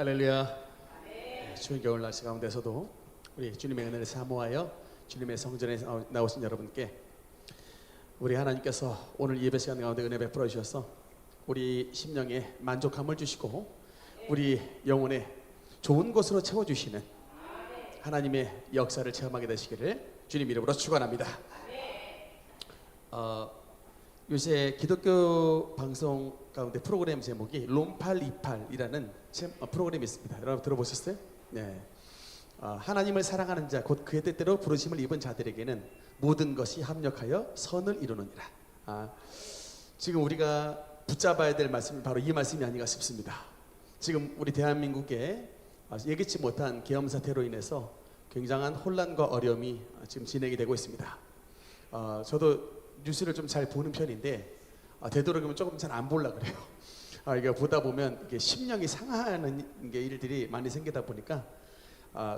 할렐루야. 추운 겨울 날씨 가운데서도 우리 주님의 은혜를 사모하여 주님의 성전에 나오신 여러분께 우리 하나님께서 오늘 예배 시간 가운데 은혜 베풀어 주셔서 우리 심령에 만족함을 주시고 우리 영혼에 좋은 것으로 채워주시는 하나님의 역사를 체험하게 되시기를 주님 이름으로 축원합니다. 요새 기독교 방송 가운데 프로그램 제목이 롬828이라는 프로그램이 있습니다. 여러분 들어보셨어요? 네. 하나님을 사랑하는 자 곧 그의 뜻대로 부르심을 입은 자들에게는 모든 것이 합력하여 선을 이루느니라. 지금 우리가 붙잡아야 될 말씀이 바로 이 말씀이 아닌가 싶습니다. 지금 우리 대한민국에 예기치 못한 계엄 사태로 인해서 굉장한 혼란과 어려움이 지금 진행이 되고 있습니다. 저도 뉴스를 좀 잘 보는 편인데 되도록이면 조금 잘 안 보려고 그래요. 이게 보다 보면 이게 심령이 상하는 게 일들이 많이 생기다 보니까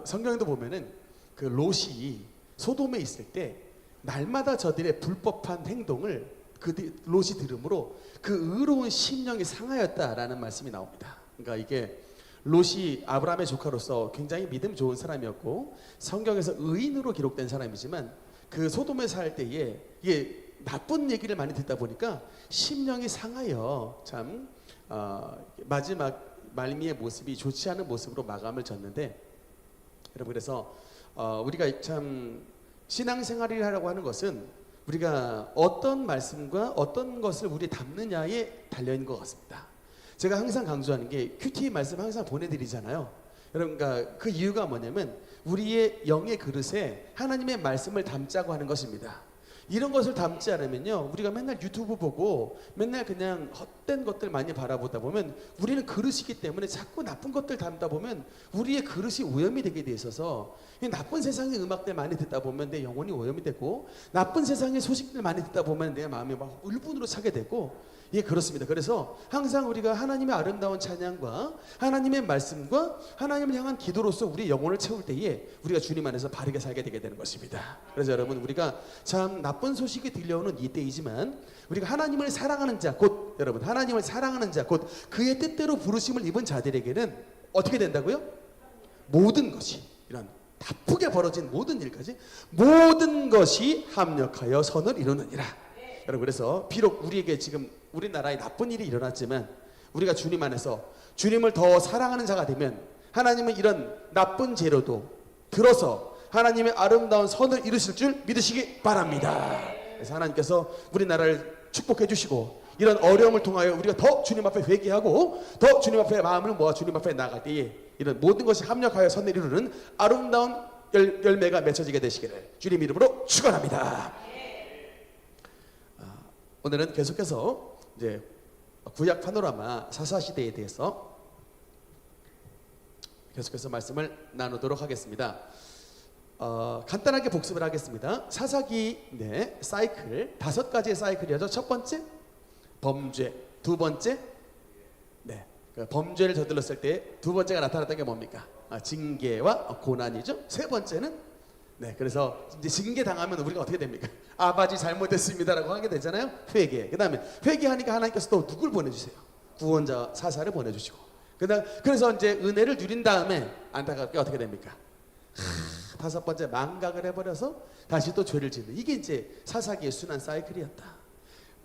성경에도 보면은 그 롯이 소돔에 있을 때 날마다 저들의 불법한 행동을 그 롯이 들음으로 그 의로운 심령이 상하였다라는 말씀이 나옵니다. 그러니까 이게 롯이 아브라함의 조카로서 굉장히 믿음 좋은 사람이었고 성경에서 의인으로 기록된 사람이지만 그 소돔에 살 때에 이게 나쁜 얘기를 많이 듣다 보니까 심령이 상하여 참 마지막 말미의 모습이 좋지 않은 모습으로 마감을 졌는데, 여러분 그래서 우리가 참 신앙생활을 하려고 하는 것은 우리가 어떤 말씀과 어떤 것을 우리 담느냐에 달려있는 것 같습니다. 제가 항상 강조하는 게 큐티 말씀 항상 보내드리잖아요. 여러분 그러니까 그 이유가 뭐냐면 우리의 영의 그릇에 하나님의 말씀을 담자고 하는 것입니다. 이런 것을 담지 않으면요, 우리가 맨날 유튜브 보고 맨날 그냥 헛된 것들 많이 바라보다 보면 우리는 그릇이기 때문에 자꾸 나쁜 것들 담다 보면 우리의 그릇이 오염이 되게 돼 있어서 나쁜 세상의 음악들 많이 듣다 보면 내 영혼이 오염이 되고 나쁜 세상의 소식들 많이 듣다 보면 내 마음이 막 울분으로 차게 되고, 예, 그렇습니다. 그래서 항상 우리가 하나님의 아름다운 찬양과 하나님의 말씀과 하나님을 향한 기도로서 우리 영혼을 채울 때에 우리가 주님 안에서 바르게 살게 되게 되는 것입니다. 그래서 여러분 우리가 참 나쁜 소식이 들려오는 이때이지만 우리가 하나님을 사랑하는 자 곧 여러분 하나님을 사랑하는 자 곧 그의 뜻대로 부르심을 입은 자들에게는 어떻게 된다고요? 모든 것이 이런 나쁘게 벌어진 모든 일까지 모든 것이 합력하여 선을 이루느니라. 여러분 그래서 비록 우리에게 지금 우리나라에 나쁜 일이 일어났지만 우리가 주님 안에서 주님을 더 사랑하는 자가 되면 하나님은 이런 나쁜 재료도 들어서 하나님의 아름다운 선을 이루실 줄 믿으시기 바랍니다. 그래서 하나님께서 우리나라를 축복해 주시고 이런 어려움을 통하여 우리가 더 주님 앞에 회개하고 더 주님 앞에 마음을 모아 주님 앞에 나갈 때에 이런 모든 것이 합력하여 선을 이루는 아름다운 열매가 맺혀지게 되시기를 주님 이름으로 축원합니다. 오늘은 계속해서 이제 구약 파노라마 사사시대에 대해서 계속해서 말씀을 나누도록 하겠습니다. 간단하게 복습을 하겠습니다. 사사기 사이클 5가지의 사이클이죠. 첫 번째 범죄, 두 번째 범죄를 저질렀을 때 두 번째가 나타났던 게 뭡니까? 징계와 고난이죠. 세 번째는 그래서 이제 징계 당하면 우리가 어떻게 됩니까? 아버지 잘못했습니다라고 하게 되잖아요. 회개. 그 다음에 회개하니까 하나님께서 또 누굴 보내주세요? 구원자 사사를 보내주시고. 그래서 이제 은혜를 누린 다음에 안타깝게 어떻게 됩니까? 다섯 번째 망각을 해버려서 다시 또 죄를 짓는, 이게 이제 사사기의 순환 사이클이었다.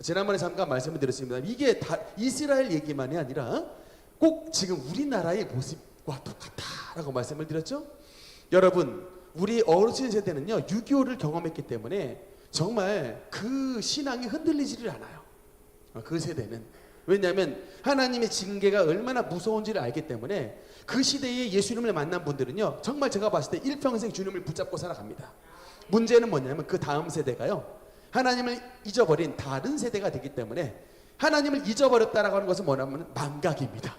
지난번에 잠깐 말씀을 드렸습니다. 이게 다 이스라엘 얘기만이 아니라 꼭 지금 우리나라의 모습과 똑같다라고 말씀을 드렸죠. 여러분 우리 어르신 세대는요 6.25를 경험했기 때문에 정말 그 신앙이 흔들리지를 않아요. 그 세대는. 왜냐하면 하나님의 징계가 얼마나 무서운지를 알기 때문에 그 시대에 예수님을 만난 분들은요 정말 제가 봤을 때 일평생 주님을 붙잡고 살아갑니다. 문제는 뭐냐면 그 다음 세대가요 하나님을 잊어버린 다른 세대가 되기 때문에 하나님을 잊어버렸다라고 하는 것은 뭐냐면 망각입니다.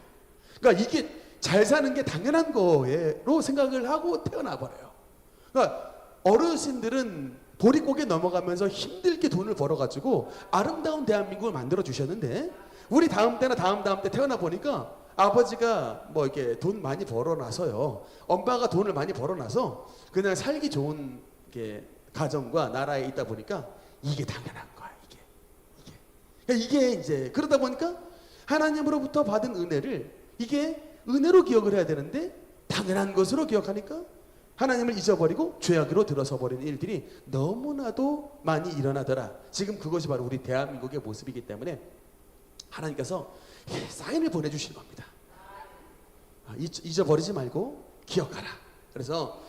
그러니까 이게 잘 사는 게 당연한 거로 생각을 하고 태어나 버려요. 그러니까 어르신들은 보릿고개 넘어가면서 힘들게 돈을 벌어가지고 아름다운 대한민국을 만들어 주셨는데 우리 다음 때나 다음 때 태어나 보니까 아버지가 뭐 이렇게 돈 많이 벌어놔서요, 엄마가 돈을 많이 벌어놔서 그냥 살기 좋은 게 가정과 나라에 있다 보니까 이게 당연한 거야. 이게 이제 그러다 보니까 하나님으로부터 받은 은혜를 이게 은혜로 기억을 해야 되는데 당연한 것으로 기억하니까 하나님을 잊어버리고 죄악으로 들어서 버리는 일들이 너무나도 많이 일어나더라. 지금 그것이 바로 우리 대한민국의 모습이기 때문에 하나님께서 사인을 보내주시는 겁니다. 잊어버리지 말고 기억하라. 그래서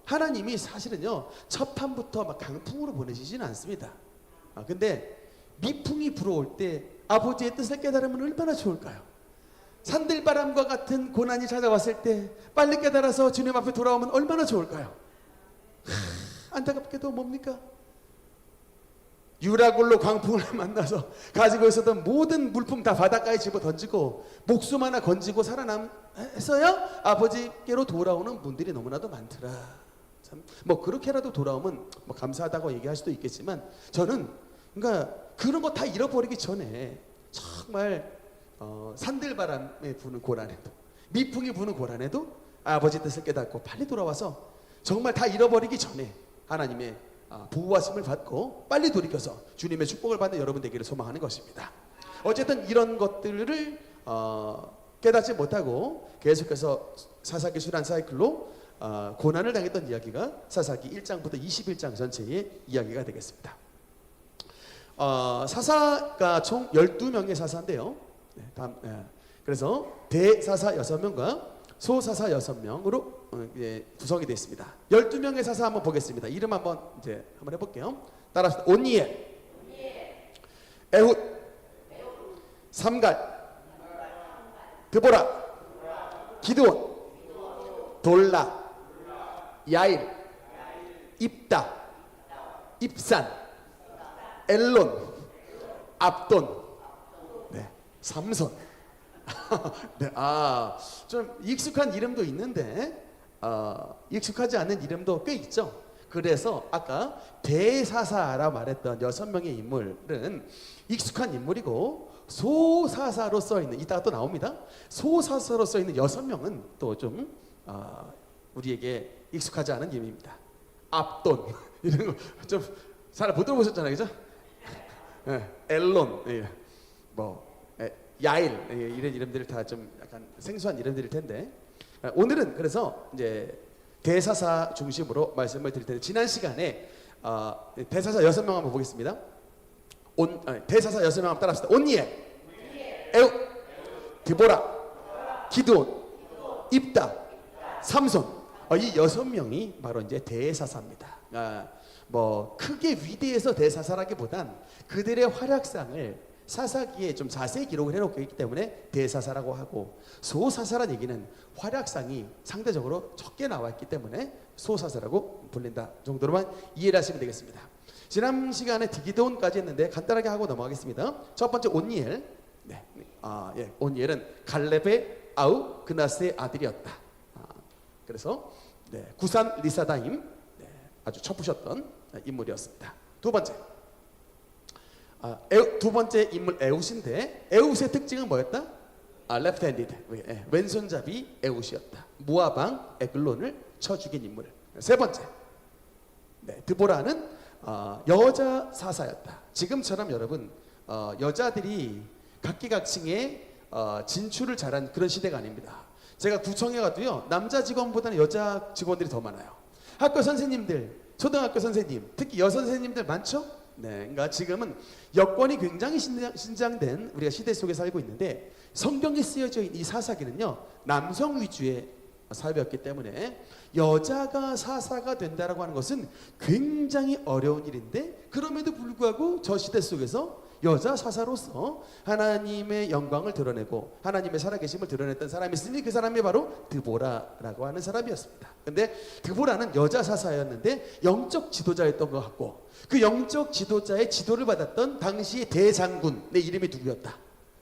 하나님이 사실은요 첫 판부터 막 강풍으로 보내시지는 않습니다. 근데 미풍이 불어올 때 아버지의 뜻을 깨달으면 얼마나 좋을까요? 산들바람과 같은 고난이 찾아왔을 때 빨리 깨달아서 주님 앞에 돌아오면 얼마나 좋을까요? 안타깝게도 뭡니까? 유라굴로 광풍을 만나서 가지고 있었던 모든 물품 다 바닷가에 집어 던지고 목숨 하나 건지고 살아남아서야 아버지께로 돌아오는 분들이 너무나도 많더라. 참, 뭐 그렇게라도 돌아오면 뭐 감사하다고 얘기할 수도 있겠지만 저는 그러니까 그런 거 다 잃어버리기 전에 정말 산들바람에 부는 고난에도 미풍이 부는 고난에도 아버지 뜻을 깨닫고 빨리 돌아와서 정말 다 잃어버리기 전에 하나님의 보호하심을 받고 빨리 돌이켜서 주님의 축복을 받는 여러분 되기를 소망하는 것입니다. 어쨌든 이런 것들을 깨닫지 못하고 계속해서 사사기 순환 사이클로 고난을 당했던 이야기가 사사기 1장부터 21장 전체의 이야기가 되겠습니다. 사사가 총 12명의 사사인데요. 그래서 대사사 6명과 소사사 6명으로 구성이 되어 있습니다. 12명의 사사 한번 보겠습니다. 이름 한번 해볼게요. 따라합시다. 온니엘, 에훗, 삼갈, 드보라, 기드온, 돌라, 야일, 입다, 입산, 엘론, 압돈, 삼손. 네, 좀 익숙한 이름도 있는데 익숙하지 않은 이름도 꽤 있죠. 그래서 아까 대사사라 말했던 6명의 인물은 익숙한 인물이고 소사사로 써있는, 이따가 또 나옵니다. 소사사로 써있는 6명은 또 좀 우리에게 익숙하지 않은 이름입니다. 압돈 이런 거 좀 잘 못 들어보셨잖아요, 그죠? 엘론, 야일, 이런 이름들을 다 좀 약간 생소한 이름들일 텐데 오늘은 그래서 이제 대사사 중심으로 말씀을 드릴 텐데 지난 시간에 대사사 6명 한번 보겠습니다. 대사사 6명 한번 따라합시다. 온니엘, 에훗, 드보라, 기드온, 입다, 삼손. 이 6명이 바로 이제 대사사입니다. 뭐 크게 위대해서 대사사라기보단 그들의 활약상을 사사기에 좀 자세히 기록을 해놓고 있기 때문에 대사사라고 하고, 소사사란 얘기는 활약상이 상대적으로 적게 나와 있기 때문에 소사사라고 불린다 정도로만 이해를 하시면 되겠습니다. 지난 시간에 디기도온까지 했는데 간단하게 하고 넘어가겠습니다. 첫 번째 온니엘. 온니엘은 갈렙의 아우 그나스의 아들이었다. 그래서 구산 리사다임, 아주 첩부셨던 인물이었습니다. 두 번째 인물 에훗인데, 에훗의 특징은 뭐였다? left handed, 왼손잡이 에훗이었다. 모압왕 에글론을 쳐 죽인 인물. 세 번째, 드보라는 여자 사사였다. 지금처럼 여러분 여자들이 각기각층의 진출을 잘한 그런 시대가 아닙니다. 제가 구청에 가도요 남자 직원보다는 여자 직원들이 더 많아요. 학교 선생님들, 초등학교 선생님, 특히 여선생님들 많죠? 그러니까 지금은 여권이 굉장히 신장된 우리가 시대 속에 살고 있는데, 성경에 쓰여져 있는 이 사사기는요 남성 위주의 사회였기 때문에 여자가 사사가 된다라고 하는 것은 굉장히 어려운 일인데, 그럼에도 불구하고 저 시대 속에서 여자 사사로서 하나님의 영광을 드러내고 하나님의 살아계심을 드러냈던 사람이 있으니 그 사람이 바로 드보라라고 하는 사람이었습니다. 근데 드보라는 여자 사사였는데 영적 지도자였던 것 같고, 그 영적 지도자의 지도를 받았던 당시의 대장군의 이름이 누구였다?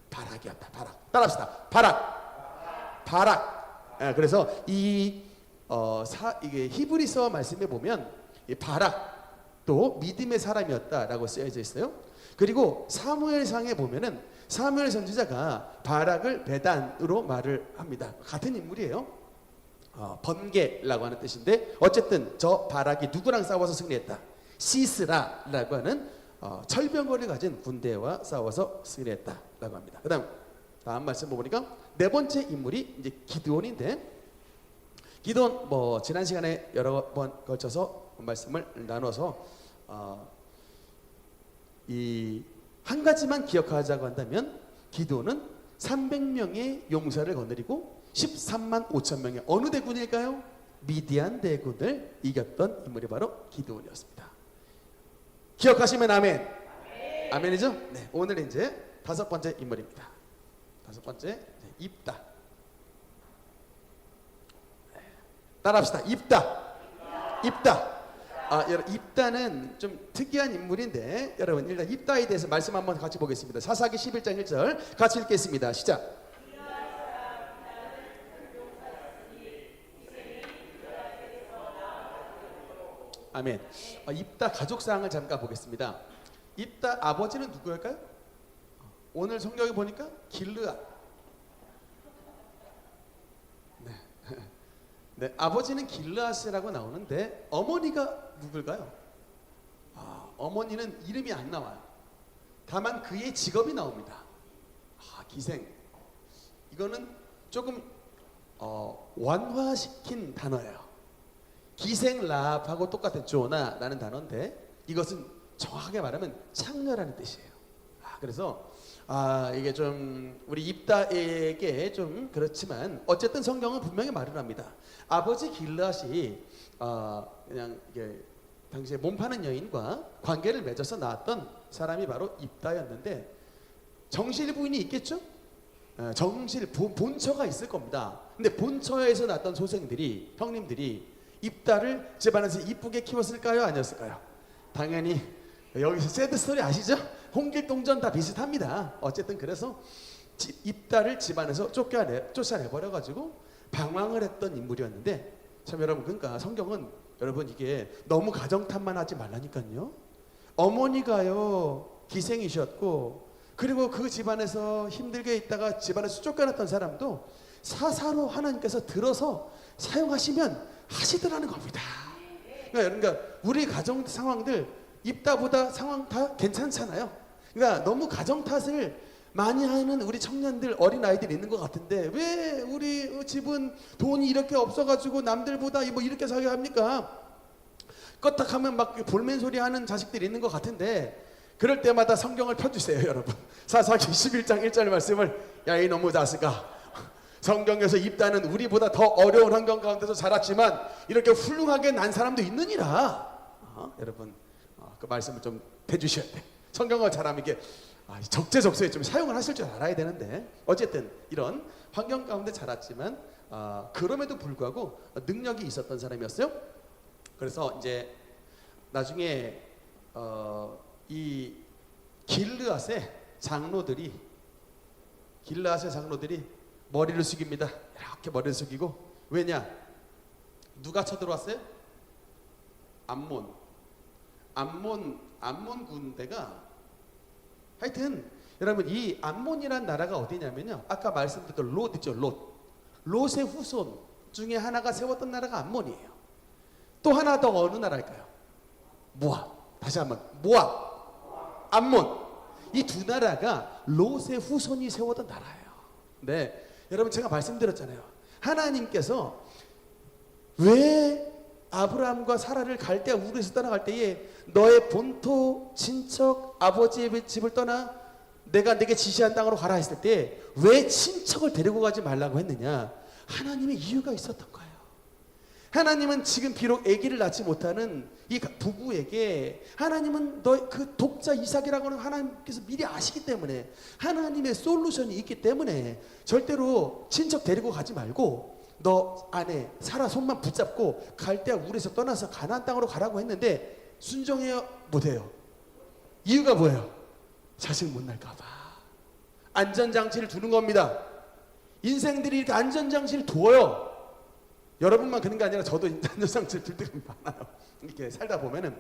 바락이었다. 바락. 따라합시다. 바락. 그래서 이게 히브리서 말씀에 보면 이 바락도 믿음의 사람이었다라고 쓰여져 있어요. 그리고 사무엘상에 보면은 사무엘 선지자가 바락을 베단으로 말을 합니다. 같은 인물이에요. 번개라고 하는 뜻인데, 어쨌든 저 바락이 누구랑 싸워서 승리했다? 시스라라고 하는 철병거를 가진 군대와 싸워서 승리했다라고 합니다. 그 다음 다음 말씀 보니까 네 번째 인물이 이제 기드온인데, 기드온 뭐 지난 시간에 여러 번 걸쳐서 말씀을 나눠서 이 한 가지만 기억하자고 한다면, 기드온은 300명의 용사를 거느리고 13만 5천 명의 어느 대군일까요? 미디안 대군을 이겼던 인물이 바로 기드온이었습니다. 기억하시면 아멘. 아멘이죠? 네, 오늘 이제 다섯 번째 인물입니다. 다섯 번째, 입다. 따라합시다. 입다. 여러분, 입다는 좀 특이한 인물인데, 여러분 일단 입다에 대해서 말씀 한번 같이 보겠습니다. 사사기 11장 1절 같이 읽겠습니다. 시작. 아멘. 입다 가족 사항을 잠깐 보겠습니다. 입다 아버지는 누구일까요? 오늘 성경에 보니까 길르앗. 네, 아버지는 길르앗이라고 나오는데 어머니가 누굴까요? 어머니는 이름이 안 나와요. 다만 그의 직업이 나옵니다. 기생. 이거는 조금 완화시킨 단어예요. 기생 라합하고 똑같은 조나라는 단어인데, 이것은 정확하게 말하면 창녀라는 뜻이에요. 그래서 이게 좀 우리 입다에게 좀 그렇지만 어쨌든 성경은 분명히 말을 합니다. 아버지 길르앗이 그냥 이게 당시에 몸 파는 여인과 관계를 맺어서 낳았던 사람이 바로 입다였는데, 정실 부인이 있겠죠? 정실 본처가 있을 겁니다. 근데 본처에서 낳았던 소생들이, 형님들이 입다를 집안에서 이쁘게 키웠을까요? 아니었을까요? 당연히 여기서 새드 스토리 아시죠? 홍길동전 다 비슷합니다. 어쨌든 그래서 입다를 집안에서 쫓아내버려가지고 방황을 했던 인물이었는데, 참 여러분, 그러니까 성경은 여러분 이게 너무 가정탓만 하지 말라니까요. 어머니가요 기생이셨고, 그리고 그 집안에서 힘들게 있다가 집안에서 쫓겨났던 사람도 사사로 하나님께서 들어서 사용하시면 하시더라는 겁니다. 그러니까 우리 가정 상황들 입다보다 상황 다 괜찮잖아요. 그러니까 너무 가정 탓을 많이 하는 우리 청년들, 어린 아이들이 있는 것 같은데, 왜 우리 집은 돈이 이렇게 없어가지고 남들보다 뭐 이렇게 살게 합니까? 껐딱하면 막 볼멘 소리 하는 자식들이 있는 것 같은데, 그럴 때마다 성경을 펴주세요, 여러분. 사사기 11장 1절 말씀을, 야 이 놈의 자식아, 성경에서 입다는 우리보다 더 어려운 환경 가운데서 자랐지만 이렇게 훌륭하게 난 사람도 있느니라. 여러분, 그 말씀을 좀 해주셔야 돼. 성경을 잘하면 이게 적재적소에 좀 사용을 하실 줄 알아야 되는데, 어쨌든 이런 환경 가운데 자랐지만 그럼에도 불구하고 능력이 있었던 사람이었어요. 그래서 이제 나중에 이 길르앗의 장로들이 머리를 숙입니다. 이렇게 머리를 숙이고, 왜냐? 누가 쳐들어왔어요? 암몬 군대가, 하여튼 여러분 이 암몬이란 나라가 어디냐면요, 아까 말씀드렸던 롯 있죠. 롯의 후손 중에 하나가 세웠던 나라가 암몬이에요. 또 하나 더 어느 나라일까요? 모압. 다시 한번, 모압, 암몬. 이 두 나라가 롯의 후손이 세웠던 나라예요. 네, 여러분 제가 말씀드렸잖아요. 하나님께서 왜 아브라함과 사라를 갈대아 우르에서 떠나갈 때에 너의 본토 친척 아버지의 집을 떠나 내가 내게 지시한 땅으로 가라 했을 때 왜 친척을 데리고 가지 말라고 했느냐? 하나님의 이유가 있었던 거예요. 하나님은 지금 비록 아기를 낳지 못하는 이 부부에게, 하나님은 너 그 독자 이삭이라고는 하나님께서 미리 아시기 때문에, 하나님의 솔루션이 있기 때문에 절대로 친척 데리고 가지 말고 너 아내 사라 손만 붙잡고 갈대아 우르에서 떠나서 가나안 땅으로 가라고 했는데, 순종해요? 못해요? 이유가 뭐예요? 자식 못 날까 봐. 안전장치를 두는 겁니다. 인생들이 이렇게 안전장치를 두어요. 여러분만 그런 게 아니라 저도 안전장치를 둘 때가 많아요. 이렇게 살다 보면은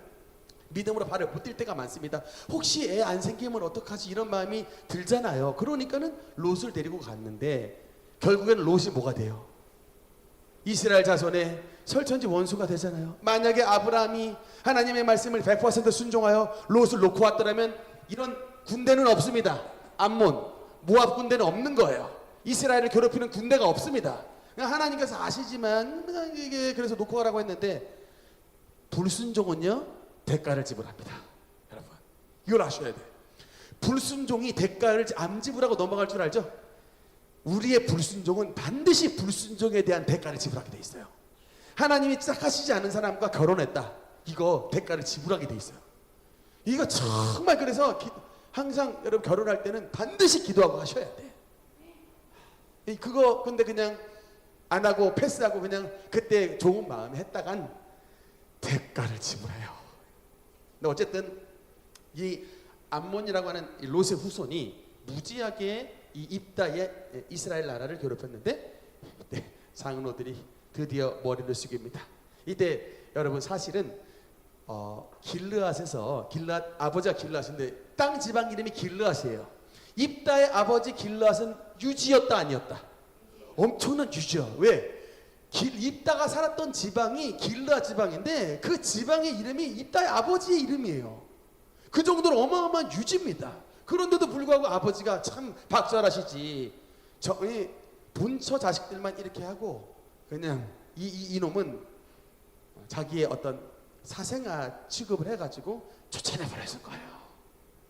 믿음으로 발을 못 뛸 때가 많습니다. 혹시 애 안 생기면 어떡하지, 이런 마음이 들잖아요. 그러니까는 롯을 데리고 갔는데 결국에는 롯이 뭐가 돼요? 이스라엘 자손의 설천지 원수가 되잖아요. 만약에 아브라함이 하나님의 말씀을 100% 순종하여 롯을 놓고 왔더라면 이런 군대는 없습니다. 암몬, 모압 군대는 없는 거예요. 이스라엘을 괴롭히는 군대가 없습니다. 하나님께서 아시지만 이게 그래서 놓고 가라고 했는데 불순종은요 대가를 지불합니다. 여러분 이걸 아셔야 돼요. 불순종이 대가를 안 지불하고 넘어갈 줄 알죠? 우리의 불순종은 반드시 불순종에 대한 대가를 지불하게 돼 있어요. 하나님이 짝하시지 않은 사람과 결혼했다. 이거 대가를 지불하게 돼 있어요. 이거 정말 그래서 항상 여러분 결혼할 때는 반드시 기도하고 하셔야 돼. 그거 근데 그냥 안 하고 패스하고 그냥 그때 좋은 마음에 했다간 대가를 지불해요. 근데 어쨌든 이 암몬이라고 하는 이 롯의 후손이 무지하게 이 입다의 이스라엘 나라를 괴롭혔는데 이때 장로들이 드디어 머리를 숙입니다. 이때 여러분 사실은 길르앗에서 아버지가 길르앗인데 땅 지방 이름이 길르앗이에요. 입다의 아버지 길르앗은 유지였다 아니었다? 엄청난 유지야. 왜? 입다가 살았던 지방이 길르앗 지방인데 그 지방의 이름이 입다의 아버지의 이름이에요. 그 정도로 어마어마한 유지입니다. 그런데도 불구하고 아버지가 참 박절하시지. 본처 자식들만 이렇게 하고 그냥 이놈은 자기의 어떤 사생아 취급을 해가지고 쫓아내버렸을 거예요.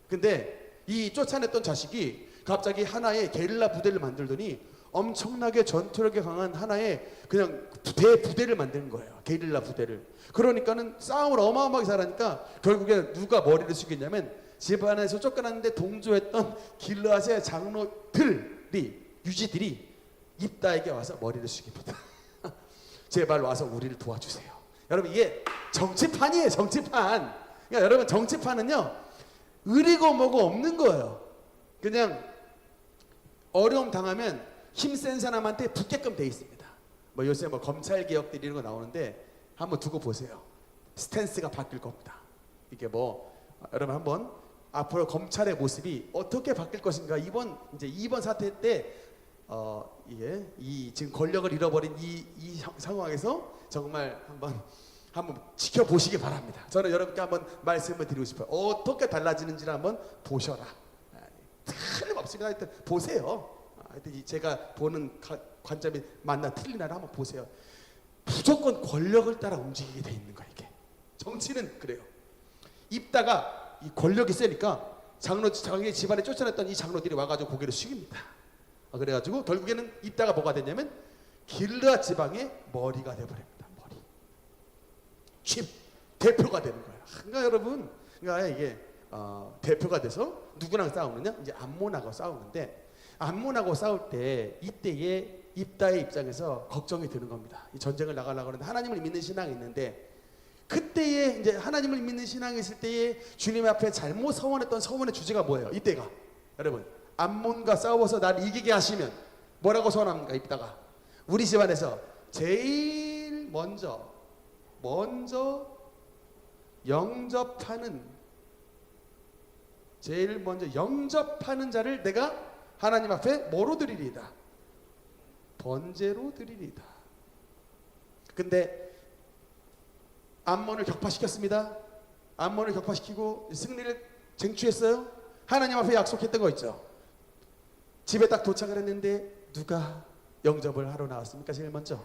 근데 이 쫓아냈던 자식이 갑자기 하나의 게릴라 부대를 만들더니 엄청나게 전투력이 강한 하나의 그냥 대부대를 만드는 거예요. 게릴라 부대를. 그러니까는 싸움을 어마어마하게 잘하니까 결국에 누가 머리를 숙였냐면 집안에서 쫓겨났는데 동조했던 길르앗의 장로들이 유지들이 입다에게 와서 머리를 숙입니다. 제발 와서 우리를 도와주세요. 여러분 이게 정치판이에요. 정치판. 그러니까 여러분 정치판은요 의리고 뭐고 없는 거예요. 그냥 어려움 당하면 힘센 사람한테 붙게끔 돼 있습니다. 뭐 요새 뭐 검찰 개혁들 이런 거 나오는데 한번 두고 보세요. 스탠스가 바뀔 겁니다. 이게 뭐 여러분 한번 앞으로 검찰의 모습이 어떻게 바뀔 것인가 이번 사태 때 이게 이 지금 권력을 잃어버린 이 상황에서 정말 한번 지켜보시기 바랍니다. 저는 여러분께 한번 말씀을 드리고 싶어요. 어떻게 달라지는지를 한번 보셔라. 틀림없습니다. 하여튼 보세요. 하여튼 제가 보는 관점이 맞나 틀리나를 한번 보세요. 무조건 권력을 따라 움직이게 돼 있는 거예요. 이게 정치는 그래요. 입다가 이 권력이 세니까 자기 집안에 쫓아냈던 이 장로들이 와가지고 고개를 숙입니다. 그래가지고 결국에는 입다가 뭐가 됐냐면 길르앗 지방의 머리가 돼버립니다. 대표가 되는 거예요. 그러니까 여러분, 그러니까 이게 대표가 돼서 누구랑 싸우느냐? 이제 암몬하고 싸우는데 암몬하고 싸울 때 이때의 입다의 입장에서 걱정이 드는 겁니다. 이 전쟁을 나가려고 하는데 하나님을 믿는 신앙이 있는데 그때에 이제 하나님을 믿는 신앙이 있을 때에 주님 앞에 잘못 서원했던 서원의 주제가 뭐예요? 이때가 여러분 암몬과 싸워서 날 이기게 하시면 뭐라고 서원합니까? 입다가 우리 집안에서 제일 먼저 영접하는 자를 내가 하나님 앞에 뭐로 드리리이다? 번제로 드리리이다. 근데 암몬을 격파시켰습니다. 암몬을 격파시키고 승리를 쟁취했어요. 하나님 앞에 약속했던 거 있죠. 집에 딱 도착을 했는데 누가 영접을 하러 나왔습니까? 제일 먼저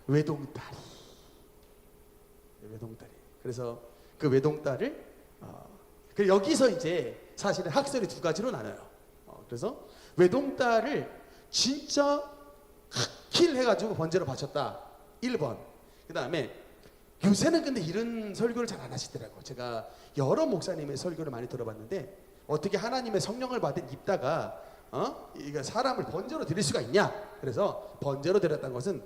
외동딸이. 그래서 그 외동딸을 여기서 이제 사실은 학설이 두 가지로 나눠요. 그래서 외동딸을 진짜 킬 해가지고 번제로 바쳤다. 1번. 그 다음에 요새는 근데 이런 설교를 잘 안 하시더라고요. 제가 여러 목사님의 설교를 많이 들어봤는데 어떻게 하나님의 성령을 받은 입다가 이거 사람을 번제로 드릴 수가 있냐? 그래서 번제로 드렸다는 것은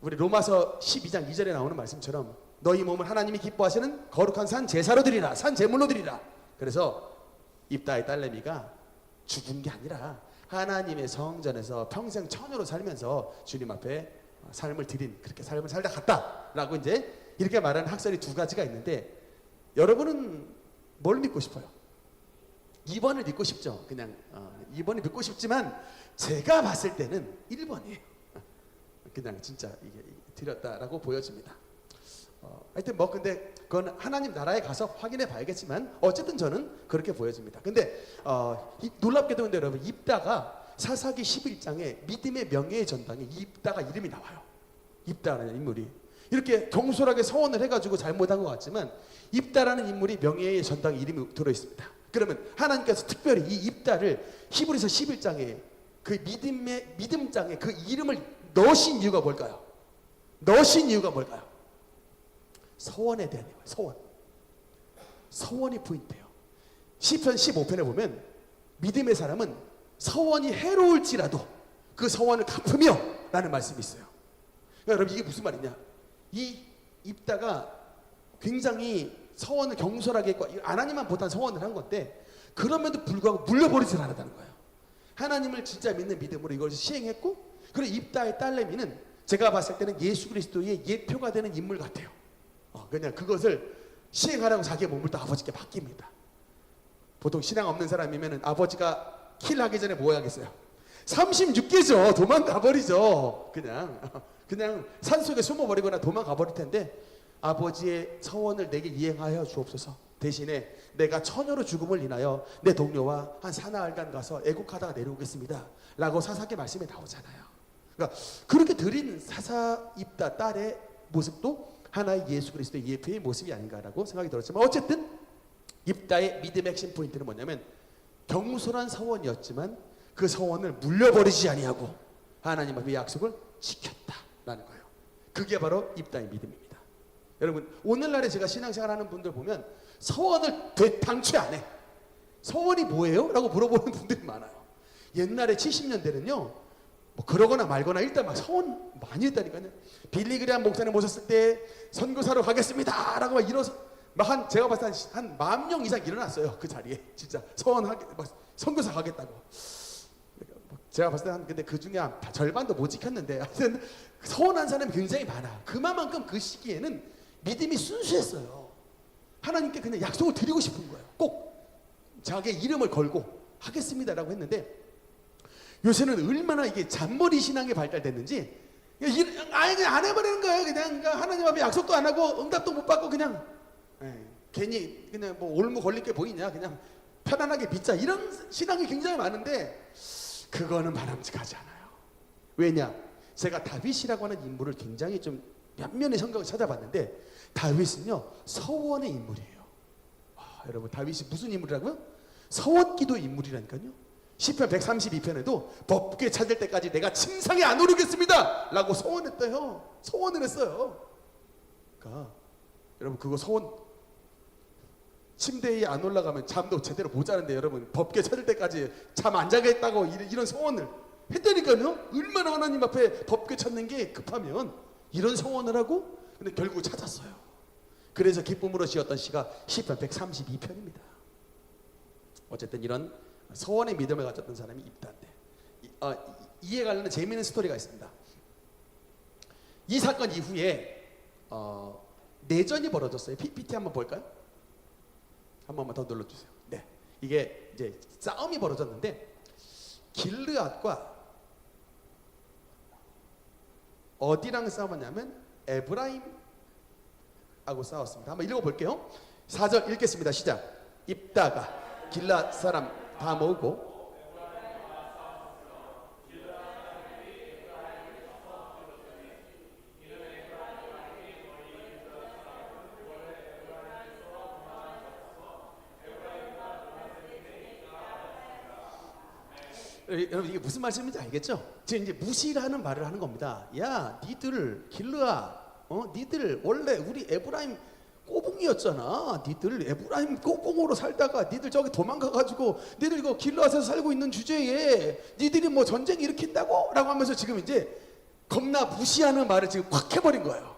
우리 로마서 12장 2절에 나오는 말씀처럼 너희 몸을 하나님이 기뻐하시는 거룩한 산 제사로 드리라. 산 제물로 드리라. 그래서 입다의 딸내미가 죽은 게 아니라 하나님의 성전에서 평생 처녀로 살면서 주님 앞에 삶을 드린 그렇게 삶을 살다 갔다라고 이제 이렇게 말하는 학설이 두 가지가 있는데 여러분은 뭘 믿고 싶어요? 2번을 믿고 싶죠. 그냥 2번이 믿고 싶지만 제가 봤을 때는 1번이에요. 그냥 진짜 이게 드렸다라고 보여집니다. 하여튼 뭐 근데 그건 하나님 나라에 가서 확인해 봐야겠지만 어쨌든 저는 그렇게 보여집니다. 근데 놀랍게도 근데 여러분 입다가 사사기 11장에 믿음의 명예의 전당에 입다가 이름이 나와요. 입다라는 인물이 이렇게 경솔하게 서원을 해가지고 잘못한 것 같지만 입다라는 인물이 명예의 전당에 이름이 들어 있습니다. 그러면 하나님께서 특별히 이 입다를 히브리서 11장에 그 믿음장에 그 이름을 넣으신 이유가 뭘까요? 넣으신 이유가 뭘까요? 서원에 대한 이유예요. 서원이 포인트예요. 시편 15편에 보면 믿음의 사람은 서원이 해로울지라도 그 서원을 갚으며 라는 말씀이 있어요. 그러니까 여러분 이게 무슨 말이냐, 이 입다가 굉장히 서원을 경솔하게 했고 하나님만 보단 서원을 한 건데 그럼에도 불구하고 물려버리질 않았다는 거예요. 하나님을 진짜 믿는 믿음으로 이걸 시행했고, 그리고 입다의 딸내미는 제가 봤을 때는 예수 그리스도의 예표가 되는 인물 같아요. 그냥 그것을 시행하라고 자기의 몸을 또 아버지께 맡깁니다. 보통 신앙 없는 사람이면 아버지가 킬하기 전에 뭐 해야겠어요? 36개죠. 도망가 버리죠. 그냥 산속에 숨어버리거나 도망가 버릴 텐데 아버지의 서원을 내게 이행하여 주옵소서. 대신에 내가 처녀로 죽음을 인하여 내 동료와 한 사나흘간 가서 애국하다가 내려오겠습니다 라고 사사기 말씀에 나오잖아요. 그러니까 그렇게 드린 사사 입다 딸의 모습도 하나의 예수 그리스도의 예표의 모습이 아닌가라고 생각이 들었지만 어쨌든 입다의 믿음의 핵심 포인트는 뭐냐면 경솔한 서원이었지만 그 서원을 물려버리지 아니하고 하나님 앞에 약속을 지켰다라는 거예요. 그게 바로 입다의 믿음입니다. 여러분 오늘날에 제가 신앙생활 하는 분들 보면 서원을 당최 안 해. 서원이 뭐예요? 라고 물어보는 분들이 많아요. 옛날에 70년대는요 뭐 그러거나 말거나 일단 막 서원 많이 했다니까요. 빌리그레함 목사님 모셨을 때 선교사로 가겠습니다 라고 막 일어서 막 제가 봤을 때 한 10,000명 이상 일어났어요. 그 자리에 진짜 선교사 가겠다고. 제가 봤을 때 근데 그 중에 절반도 못 지켰는데 하여튼 서원한 사람이 굉장히 많아. 그만큼 그 시기에는 믿음이 순수했어요. 하나님께 그냥 약속을 드리고 싶은 거예요. 꼭 자기의 이름을 걸고 하겠습니다라고 했는데 요새는 얼마나 이게 잔머리 신앙이 발달됐는지 그냥 안 해버리는 거예요. 그냥 하나님 앞에 약속도 안 하고 응답도 못 받고 그냥 괜히 그냥 뭐 올무 걸릴 게 보이냐 그냥 편안하게 믿자 이런 신앙이 굉장히 많은데 그거는 바람직하지 않아요. 왜냐? 제가 다윗이라고 하는 인물을 굉장히 좀 몇면의 성경을 찾아봤는데 다윗은요 서원의 인물이에요. 여러분 다윗이 무슨 인물이라고요? 서원기도 인물이라니까요. 시편 132편에도 법궤 찾을 때까지 내가 침상에 안 오르겠습니다 라고 서원했대요. 서원을 했어요. 그러니까 여러분 그거 서원 침대에 안 올라가면 잠도 제대로 못 자는데 여러분 법궤 찾을 때까지 잠 안 자겠다고 이런 서원을 했다니까요. 얼마나 하나님 앞에 법궤 찾는 게 급하면 이런 서원을 하고 근데 결국 찾았어요. 그래서 기쁨으로 지었던 시가 시편 132편입니다. 어쨌든 이런 서원의 믿음을 가졌던 사람이 입다인데 이에 관련된 재미있는 스토리가 있습니다. 이 사건 이후에 내전이 벌어졌어요. PPT 한번 볼까요? 한 번만 더 눌러주세요. 네, 이게 이제 싸움이 벌어졌는데 길르앗과 어디랑 싸웠냐면 에브라임하고 싸웠습니다. 한번 읽어볼게요. 4절 읽겠습니다. 시작. 입다가 길르앗 사람 다 모으고 여러분 이게 무슨 말씀인지 알겠죠? 지금 이제 무시라는 말을 하는 겁니다. 야, 니들 길르아, 니들 원래 우리 에브라임 꼬붕이었잖아. 니들 에브라임 꼬붕으로 살다가 니들 저기 도망가가지고 니들 이거 길르앗에서 살고 있는 주제에 니들이 뭐 전쟁 일으킨다고? 라고 하면서 지금 이제 겁나 무시하는 말을 지금 확 해버린 거예요.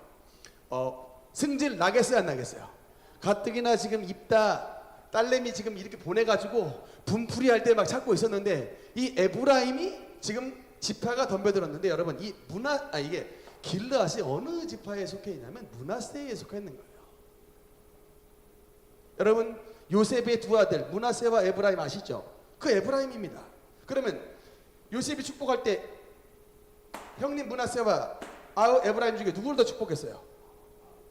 승질 나겠어요, 안 나겠어요? 가뜩이나 지금 입다 딸내미 지금 이렇게 보내가지고 분풀이 할 때 막 찾고 있었는데 이 에브라임이 지금 지파가 덤벼들었는데 여러분 이게 길르앗이 어느 지파에 속해 있냐면 므낫세에 속해 있는 거예요. 여러분 요셉의 두 아들 므낫세와 에브라임 아시죠? 그 에브라임입니다. 그러면 요셉이 축복할 때 형님 므낫세와 에브라임 중에 누구를 더 축복했어요?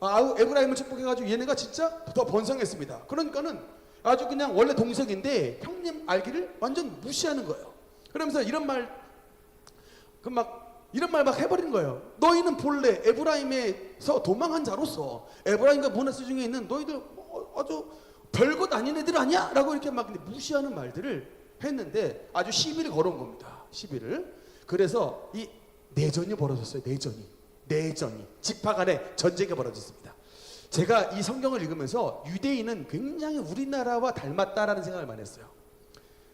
에브라임을 축복해가지고 얘네가 진짜 더 번성했습니다. 그러니까는 아주 그냥 원래 동생인데 형님 알기를 완전 무시하는 거예요. 그러면서 이런 말 막 해버린 거예요. 너희는 본래 에브라임에서 도망한 자로서 에브라임과 므낫세 중에 있는 너희들 아주 별것 아닌 애들 아니야? 라고 이렇게 막 무시하는 말들을 했는데 아주 시비를 걸어온 겁니다. 시비를. 그래서 이 내전이 벌어졌어요. 내전이 지파 간의 전쟁이 벌어졌습니다. 제가 이 성경을 읽으면서 유대인은 굉장히 우리나라와 닮았다라는 생각을 많이 했어요.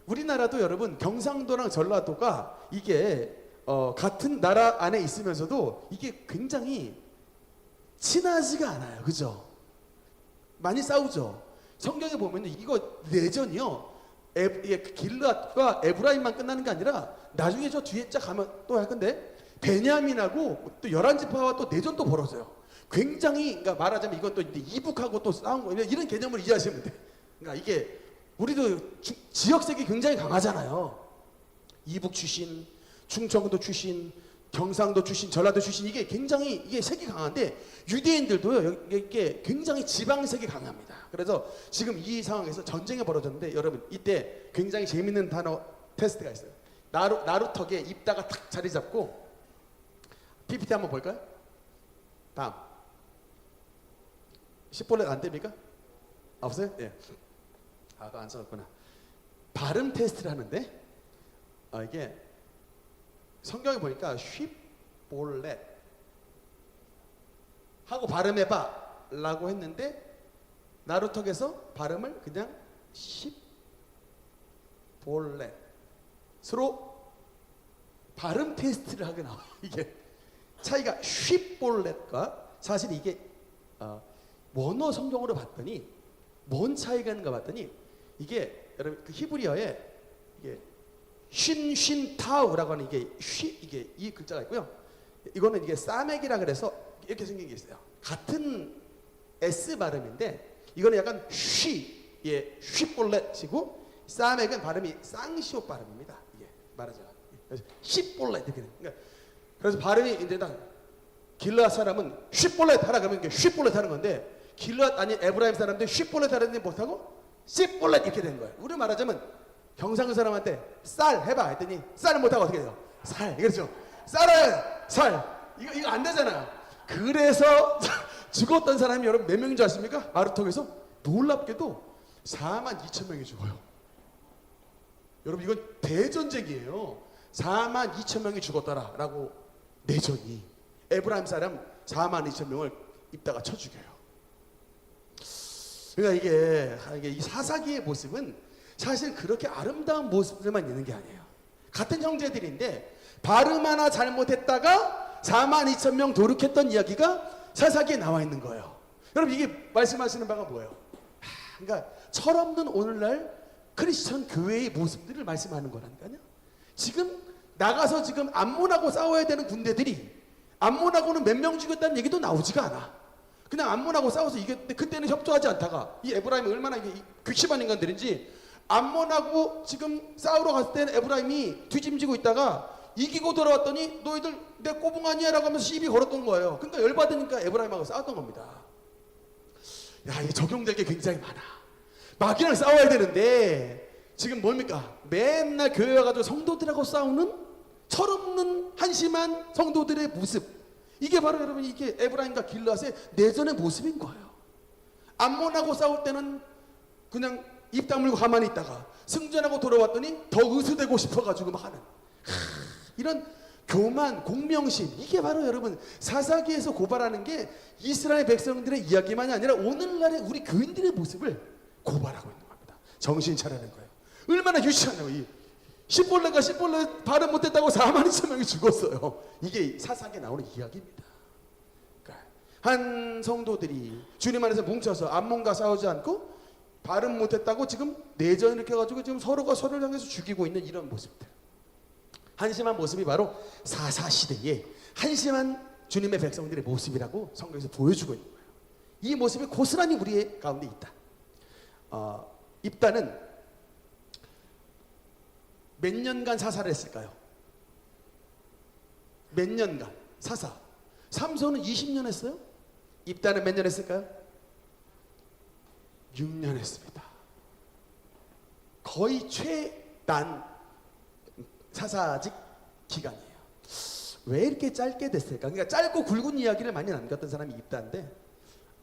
우리나라도 여러분 경상도랑 전라도가 이게 같은 나라 안에 있으면서도 이게 굉장히 친하지가 않아요. 그죠? 많이 싸우죠. 성경에 보면 이거 내전이요. 길앗과 에브라임만 끝나는 게 아니라 나중에 저 뒤에 쫙 가면 또 할 건데 베냐민하고 또 11지파와 또 내전도 벌어져요. 굉장히 그러니까 말하자면 이건 또 이북하고 또 싸운 거 이런 개념을 이해하시면 돼. 그러니까 이게 우리도 지역색이 굉장히 강하잖아요. 이북 출신, 충청도 출신, 경상도 출신, 전라도 출신 이게 굉장히 이게 색이 강한데 유대인들도요 이게 굉장히 지방색이 강합니다. 그래서 지금 이 상황에서 전쟁이 벌어졌는데 여러분 이때 굉장히 재밌는 단어 테스트가 있어요. 나루턱에 입다가 탁 자리 잡고 PPT 한번 볼까요? 다음. 10볼렛 안 됩니까? 없어요? 예. 아까 안 써놨구나. 발음 테스트를 하는데 이게 성경에 보니까 쉽볼렛 하고 발음해봐 라고 했는데 나루턱에서 발음을 그냥 쉽볼렛 서로 발음 테스트를 하게 나와요. 이게 차이가 쉽볼렛과 사실 이게 원어 성경으로 봤더니 뭔 차이가 있는가 봤더니 이게 여러분 그 히브리어에 이게 쉰타우라고 하는 이게 이 글자가 있고요. 이거는 이게 사맥이라 그래서 이렇게 생긴 게 있어요. 같은 S 발음인데 이거는 약간 쉽볼렛이고 사맥은 발음이 쌍시오 발음입니다. 이게 말하자면 쉽볼렛 이렇게 돼요. 그래서 발음이 이제 딱 길앗 사람은 쉽볼렛 하라 그러면 이게 쉽볼렛 하는 건데 길앗 아닌 에브라임 사람들 쉽볼렛 하는데 못하고 쉽볼렛 이렇게 되는 거예요. 우리 말하자면 경상도 사람한테 쌀 해봐 했더니 쌀을 못하고 어떻게 돼요? 살. 그렇죠? 쌀을 살. 이거 안 되잖아요. 그래서 죽었던 사람이 여러분 몇 명인 줄 아십니까? 마루턱에서 놀랍게도 42,000명이 죽어요. 여러분 이건 대전쟁이에요. 42,000명이 죽었더라라고 내전이 에브라임 사람 42,000명을 입다가 쳐 죽여요. 그러니까 이게 이 사사기의 모습은 사실 그렇게 아름다운 모습들만 있는 게 아니에요. 같은 형제들인데 발음 하나 잘못했다가 42,000명 도륙했던 이야기가 사사기에 나와 있는 거예요. 여러분 이게 말씀하시는 바가 뭐예요? 그러니까 철없는 오늘날 크리스천 교회의 모습들을 말씀하는 거라니까요. 지금 나가서 지금 암몬하고 싸워야 되는 군대들이 암몬하고는 몇 명 죽였다는 얘기도 나오지가 않아. 그냥 암몬하고 싸워서 이겼는데 그때는 협조하지 않다가 이 에브라임이 얼마나 괘씸한 인간들인지 암몬하고 지금 싸우러 갔을 때는 에브라임이 뒤짐지고 있다가 이기고 돌아왔더니 너희들 내 꼬붕 아니야 라고 하면서 시비 걸었던 거예요. 그러니까 열받으니까 에브라임하고 싸웠던 겁니다. 야, 이게 적용될 게 굉장히 많아. 마귀랑 싸워야 되는데 지금 뭡니까? 맨날 교회 와가지고 성도들하고 싸우는 철없는 한심한 성도들의 모습. 이게 바로 여러분 이게 에브라임과 길앗의 내전의 모습인 거예요. 암몬하고 싸울 때는 그냥 입 다물고 가만히 있다가 승전하고 돌아왔더니 더 의수되고 싶어가지고 막 하는 이런 교만, 공명심. 이게 바로 여러분 사사기에서 고발하는 게 이스라엘 백성들의 이야기만이 아니라 오늘날의 우리 교인들의 모습을 고발하고 있는 겁니다. 정신 차리는 거예요. 얼마나 유치하냐고. 이 십볼렛 발음 못했다고 42,000명이 죽었어요. 이게 사사기에 나오는 이야기입니다. 그러니까 한 성도들이 주님 안에서 뭉쳐서 암몬과 싸우지 않고 발음 못했다고 지금 내전을 일으켜가지고 지금 서로가 서로를 향해서 죽이고 있는 이런 모습들. 한심한 모습이 바로 사사시대의 한심한 주님의 백성들의 모습이라고 성경에서 보여주고 있는 거예요. 이 모습이 고스란히 우리의 가운데 있다. 입다는 몇 년간 사사를 했을까요? 몇 년간 사사. 삼손은 20년 했어요? 입단은 몇 년 했을까요? 6년 했습니다. 거의 최단 사사직 기간이에요. 왜 이렇게 짧게 됐을까? 그러니까 짧고 굵은 이야기를 많이 남겼던 사람이 입다인데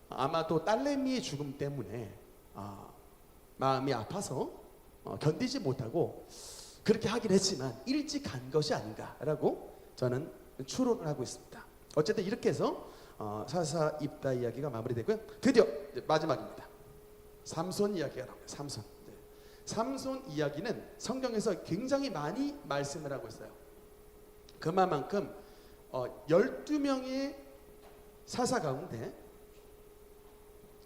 아마도 딸내미의 죽음 때문에 마음이 아파서 견디지 못하고 그렇게 하긴 했지만 일찍 간 것이 아닌가라고 저는 추론을 하고 있습니다. 어쨌든 이렇게 해서 사사 입다 이야기가 마무리되고요. 드디어 마지막입니다. 삼손 이야기가 나옵니다. 삼손. 네. 삼손 이야기는 성경에서 굉장히 많이 말씀을 하고 있어요. 그만큼 12명의 사사 가운데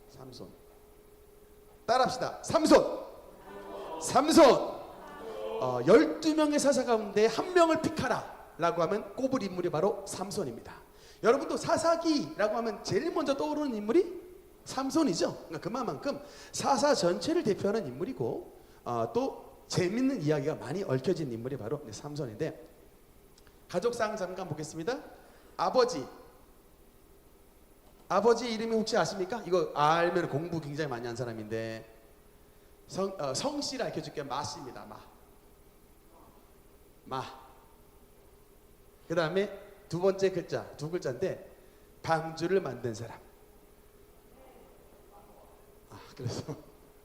삼손 따라합시다. 삼손 12명의 사사 가운데 한 명을 픽하라 라고 하면 꼽을 인물이 바로 삼손입니다. 여러분도 사사기라고 하면 제일 먼저 떠오르는 인물이 삼손이죠. 그러니까 그만큼 사사 전체를 대표하는 인물이고 또 재밌는 이야기가 많이 얽혀진 인물이 바로 삼손인데 가족상 잠깐 보겠습니다. 아버지 이름이 혹시 아십니까? 이거 알면 공부 굉장히 많이 한 사람인데 성씨를 알려줄게요. 마씨입니다. 마. 그 다음에 두 번째 글자, 두 글자인데 방주를 만든 사람. 그래서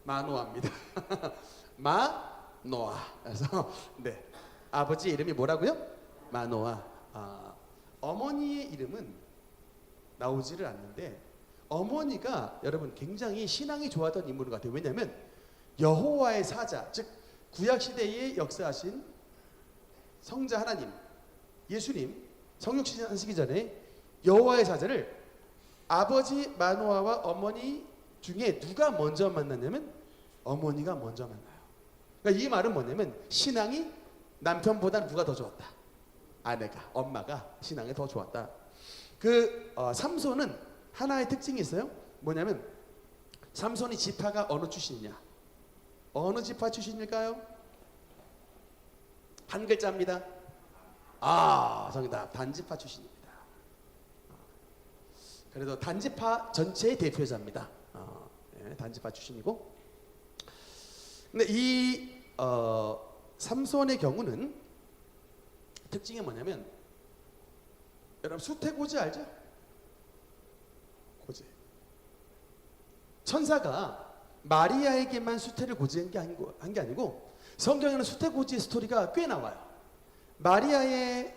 마노아입니다. 마노아. 그래서 네, 아버지 이름이 뭐라고요? 마노아. 어머니의 이름은 나오지를 않는데 어머니가 여러분 굉장히 신앙이 좋았던 인물인 것 같아요. 왜냐하면 여호와의 사자, 즉 구약 시대에 역사하신 성자 하나님, 예수님 성육신하시기 전에 여호와의 사자를 아버지 마노아와 어머니 중에 누가 먼저 만났냐면 어머니가 먼저 만나요. 그러니까 이 말은 뭐냐면 신앙이 남편보다 누가 더 좋았다. 아내가, 엄마가 신앙이 더 좋았다. 삼손은 하나의 특징이 있어요. 뭐냐면 삼손이 지파가 어느 출신이냐? 어느 지파 출신일까요? 한 글자입니다. 정답. 단지파 출신입니다. 그래도 단지파 전체의 대표자입니다. 네, 단지파 출신이고. 근데 이 삼손의 경우는 특징이 뭐냐면 여러분 수태고지 알죠? 고지. 천사가 마리아에게만 수태를 고지한 게 아니고 성경에는 수태고지의 스토리가 꽤 나와요. 마리아의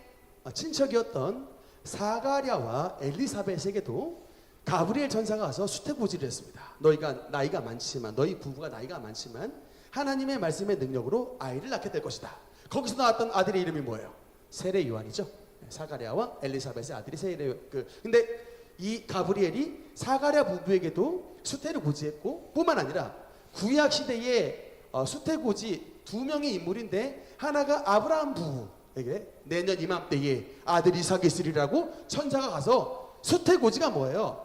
친척이었던 사가랴와 엘리사벳에게도 가브리엘 천사가 와서 수태고지를 했습니다. 너희가 나이가 많지만 너희 부부가 나이가 많지만 하나님의 말씀의 능력으로 아이를 낳게 될 것이다. 거기서 나왔던 아들의 이름이 뭐예요? 세례 요한이죠. 사가랴와 엘리사벳의 아들이 세례. 근데 이 가브리엘이 사가랴 부부에게도 수태를 고지했고 뿐만 아니라 구약 시대에 수태고지 두 명의 인물인데 하나가 아브라함 부부에게 내년 이맘때에 아들 이삭이 있으리라고 천사가 가서 수태고지가 뭐예요?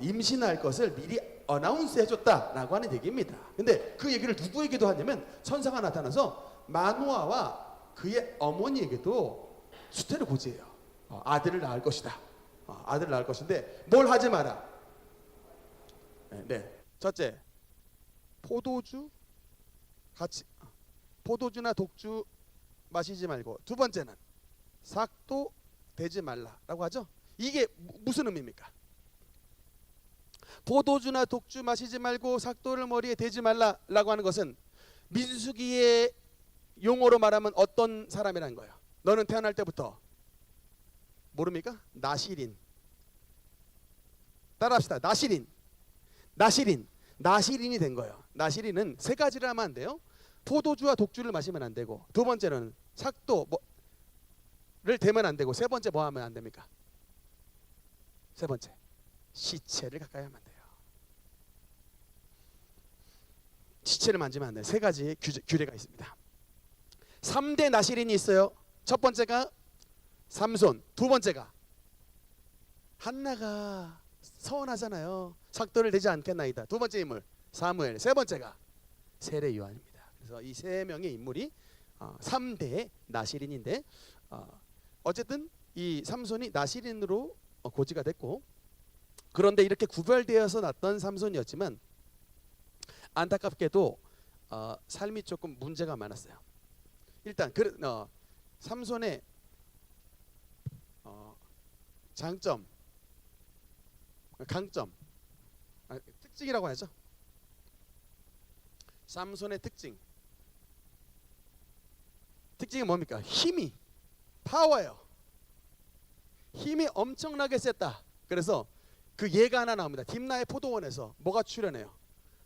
임신할 것을 미리 어나운스 해줬다라고 하는 얘기입니다. 근데 그 얘기를 누구에게도 하냐면 천사가 나타나서 마노아와 그의 어머니에게도 수태를 고지해요. 아들을 낳을 것이다. 아들을 낳을 것인데 뭘 하지 마라. 네. 첫째, 포도주나 독주 마시지 말고. 두 번째는 삭도 대지 말라라고 하죠. 이게 무슨 의미입니까? 포도주나 독주 마시지 말고 삭도를 머리에 대지 말라라고 하는 것은 민수기의 용어로 말하면 어떤 사람이라는 거예요? 너는 태어날 때부터 모릅니까? 나시린. 따라합시다. 나시린이 된 거예요. 나시린은 세 가지를 하면 안 돼요. 포도주와 독주를 마시면 안 되고, 두 번째는 삭도를 대면 안 되고, 세 번째 뭐 하면 안 됩니까? 세 번째, 시체를 가까이 하면 안 돼요. 시체를 만지면 안 돼요. 세 가지의 규례가 있습니다. 3대 나시린이 있어요. 첫 번째가 삼손, 두 번째가 한나가 서운하잖아요. 삭도를 대지 않겠나이다. 두 번째 인물 사무엘, 세 번째가 세례 요한입니다. 그래서 이 세 명의 인물이 3대 나시린인데 어쨌든 이 삼손이 나시린으로 고지가 됐고 그런데 이렇게 구별되어서 났던 삼손이었지만 안타깝게도 삶이 조금 문제가 많았어요. 일단 삼손의 장점, 강점, 특징이라고 하죠. 삼손의 특징이 뭡니까? 힘이, 파워예요. 힘이 엄청나게 셌다. 그래서 그 예가 하나 나옵니다. 딥나의 포도원에서 뭐가 출현해요?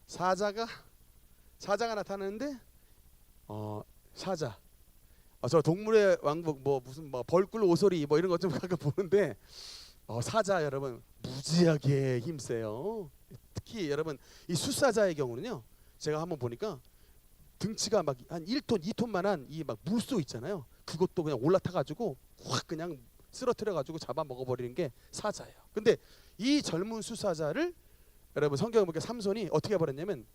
사자가 나타나는데 사자. 저 동물의 왕국 무슨 벌꿀 오소리 이런 것 좀 가끔 보는데 사자 여러분 무지하게 힘세요. 특히 여러분 이 숫사자의 경우는요. 제가 한번 보니까 등치가 막 한 1톤, 2톤만한 이 막 물소 있잖아요. 그것도 그냥 올라타 가지고 확 그냥 쓰러뜨려 가지고 잡아 먹어버리는 게 사자예요. 근데 이 젊은 숫사자를 여러분 성경에 보니까 삼손이 어떻게 해버렸냐면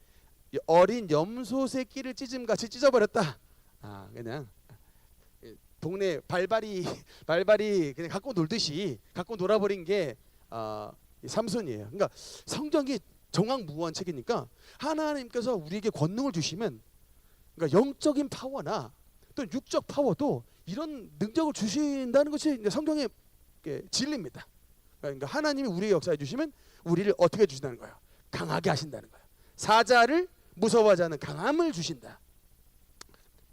어린 염소 새끼를 찢음같이 찢어버렸다. 그냥 동네 발발이 그냥 갖고 놀듯이 갖고 놀아버린 게 삼손이에요. 그러니까 성경이 정황무원책이니까 하나님께서 우리에게 권능을 주시면 그러니까 영적인 파워나 또 육적 파워도 이런 능력을 주신다는 것이 성경의 진리입니다. 그러니까 하나님이 우리의 역사해 주시면 우리를 어떻게 주신다는 거예요? 강하게 하신다는 거예요. 사자를 무서워하지 않는 강함을 주신다.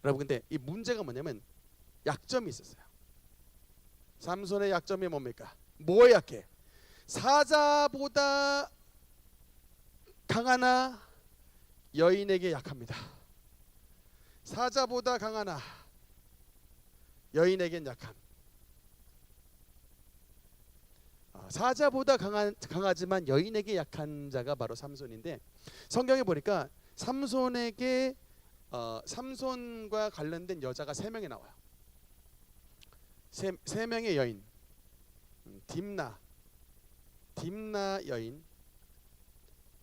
여러분 근데 이 문제가 뭐냐면 약점이 있었어요. 삼손의 약점이 뭡니까? 뭐에 약해? 사자보다 강하나 여인에게 약합니다. 사자보다 강하나 여인에겐 약함. 사자보다 강하지만 여인에게 약한 자가 바로 삼손인데 성경에 보니까 삼손과 관련된 여자가 3명이 나와요. 세 명의 여인. 딥나 여인.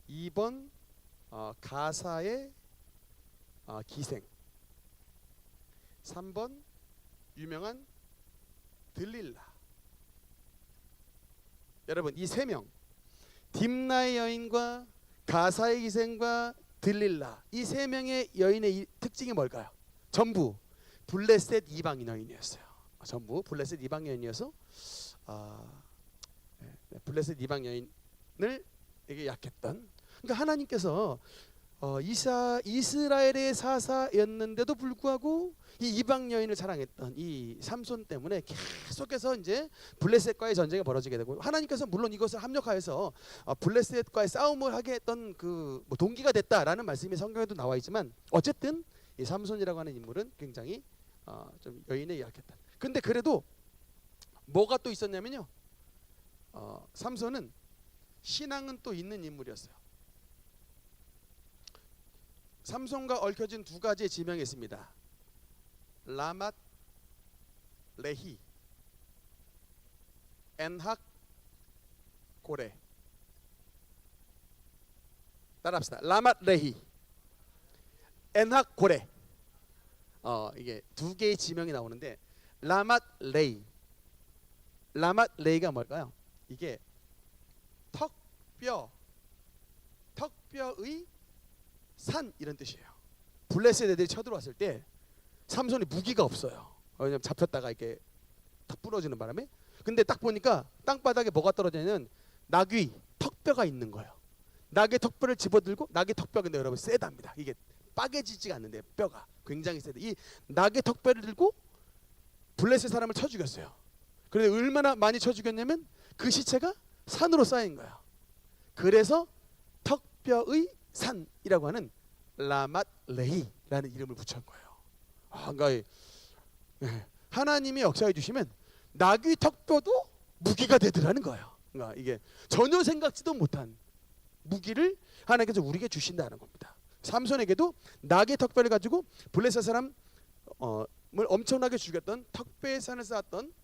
2번 가사의 기생. 3번 유명한 들릴라. 여러분 이 3명 딥나의 여인과 가사의 기생과 들릴라 이 3명의 여인의 특징이 뭘까요? 전부 블레셋 이방 여인이었어요. 전부 블레셋 이방 여인이어서 블레셋 이방 여인을 에게 약했던. 그러니까 하나님께서 이스라엘의 사사였는데도 불구하고 이 이방 여인을 사랑했던 이 삼손 때문에 계속해서 이제 블레셋과의 전쟁이 벌어지게 되고 하나님께서 물론 이것을 합력하여서 블레셋과의 싸움을 하게 했던 그 동기가 됐다라는 말씀이 성경에도 나와 있지만 어쨌든 이 삼손이라고 하는 인물은 굉장히 좀 여인에 약했다. 근데 그래도 뭐가 또 있었냐면요. 삼손은 신앙은 또 있는 인물이었어요. 삼손과 얽혀진 2가지의 지명이 있습니다. 라맛 레히, 엔학 고레. 따라합시다. 라맛 레히, 엔학 고레. 이게 2개의 지명이 나오는데 라맛 레이가 뭘까요? 이게 턱뼈의 산 이런 뜻이에요. 블레셋 애들이 쳐들어왔을 때 삼손이 무기가 없어요. 왜냐면 잡혔다가 이렇게 탁 부러지는 바람에. 근데 딱 보니까 땅바닥에 뭐가 떨어지냐면 나귀 턱뼈가 있는 거예요. 나귀 턱뼈를 집어들고 나귀 턱뼈가 근데 여러분 세답니다. 이게 빠개지지가 않는데 뼈가 굉장히 세다. 이 나귀 턱뼈를 들고 블레셋 사람을 쳐 죽였어요. 그런데 얼마나 많이 쳐 죽였냐면 그 시체가 산으로 쌓인 거예요. 그래서 턱뼈의 산이라고 하는 라맛 레히라는 이름을 붙인 거예요. 그러니까 하나님이 역사해 주시면 나귀 턱뼈도 무기가 되더라는 거예요. 그러니까 이게 전혀 생각지도 못한 무기를 하나님께서 우리에게 주신다는 겁니다. 삼손에게도 나귀 턱뼈를 가지고 블레셋 사람을 엄청나게 죽였던 턱뼈의 산을 쌓았던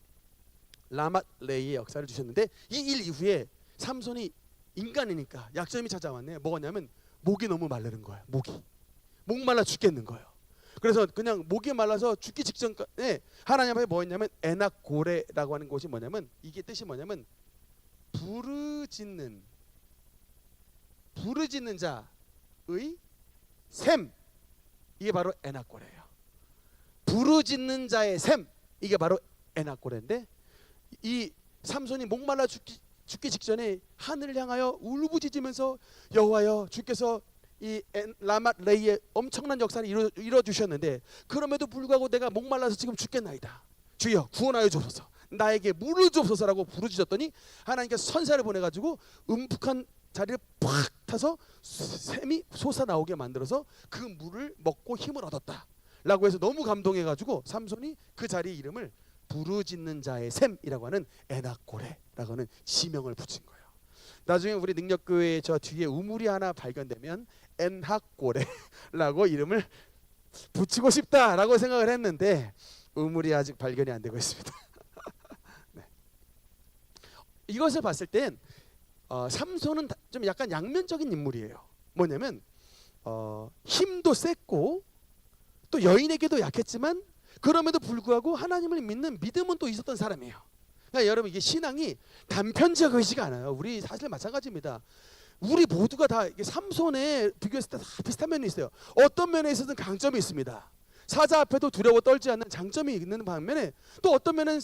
라맛 레히의 역사를 주셨는데 이 일 이후에 삼손이 인간이니까 약점이 찾아왔네. 뭐냐면 목이 너무 마르는 거예요. 목 말라 죽겠는 거예요. 그래서 그냥 목이 말라서 죽기 직전에 하나님 앞에 뭐 했냐면 에낙고레라고 하는 곳이 뭐냐면 이게 뜻이 뭐냐면 부르짖는 자의 셈, 이게 바로 에나꼬레예요. 부르짖는 자의 셈, 이게 바로 에나꼬레인데, 이 삼손이 목말라 죽기 직전에 하늘을 향하여 울부짖으면서 여호와여, 주께서 이 라맛 레이의 엄청난 역사를 이루어 주셨는데 그럼에도 불구하고 내가 목말라서 지금 죽겠나이다. 주여 구원하여 주소서, 나에게 물을 주옵소서라고 부르짖었더니 하나님께서 선사를 보내가지고 음푹한 자리를 팍 타서 샘이 솟아나오게 만들어서 그 물을 먹고 힘을 얻었다 라고 해서 너무 감동해가지고 삼손이 그 자리의 이름을 부르짖는 자의 샘이라고 하는 에나꼬레라고 하는 지명을 붙인 거예요. 나중에 우리 능력교회 저 뒤에 우물이 하나 발견되면 엔하꼬레라고 이름을 붙이고 싶다라고 생각을 했는데 우물이 아직 발견이 안 되고 있습니다. 네. 이것을 봤을 땐 삼손은 좀 약간 양면적인 인물이에요. 뭐냐면 힘도 셌고 또 여인에게도 약했지만 그럼에도 불구하고 하나님을 믿는 믿음은 또 있었던 사람이에요. 그러니까 여러분, 이게 신앙이 단편적이지가 않아요. 우리 사실 마찬가지입니다. 우리 모두가 다 삼손에 비교했을 때 다 비슷한 면이 있어요. 어떤 면에 있어서는 강점이 있습니다. 사자 앞에도 두려워 떨지 않는 장점이 있는 반면에 또 어떤 면은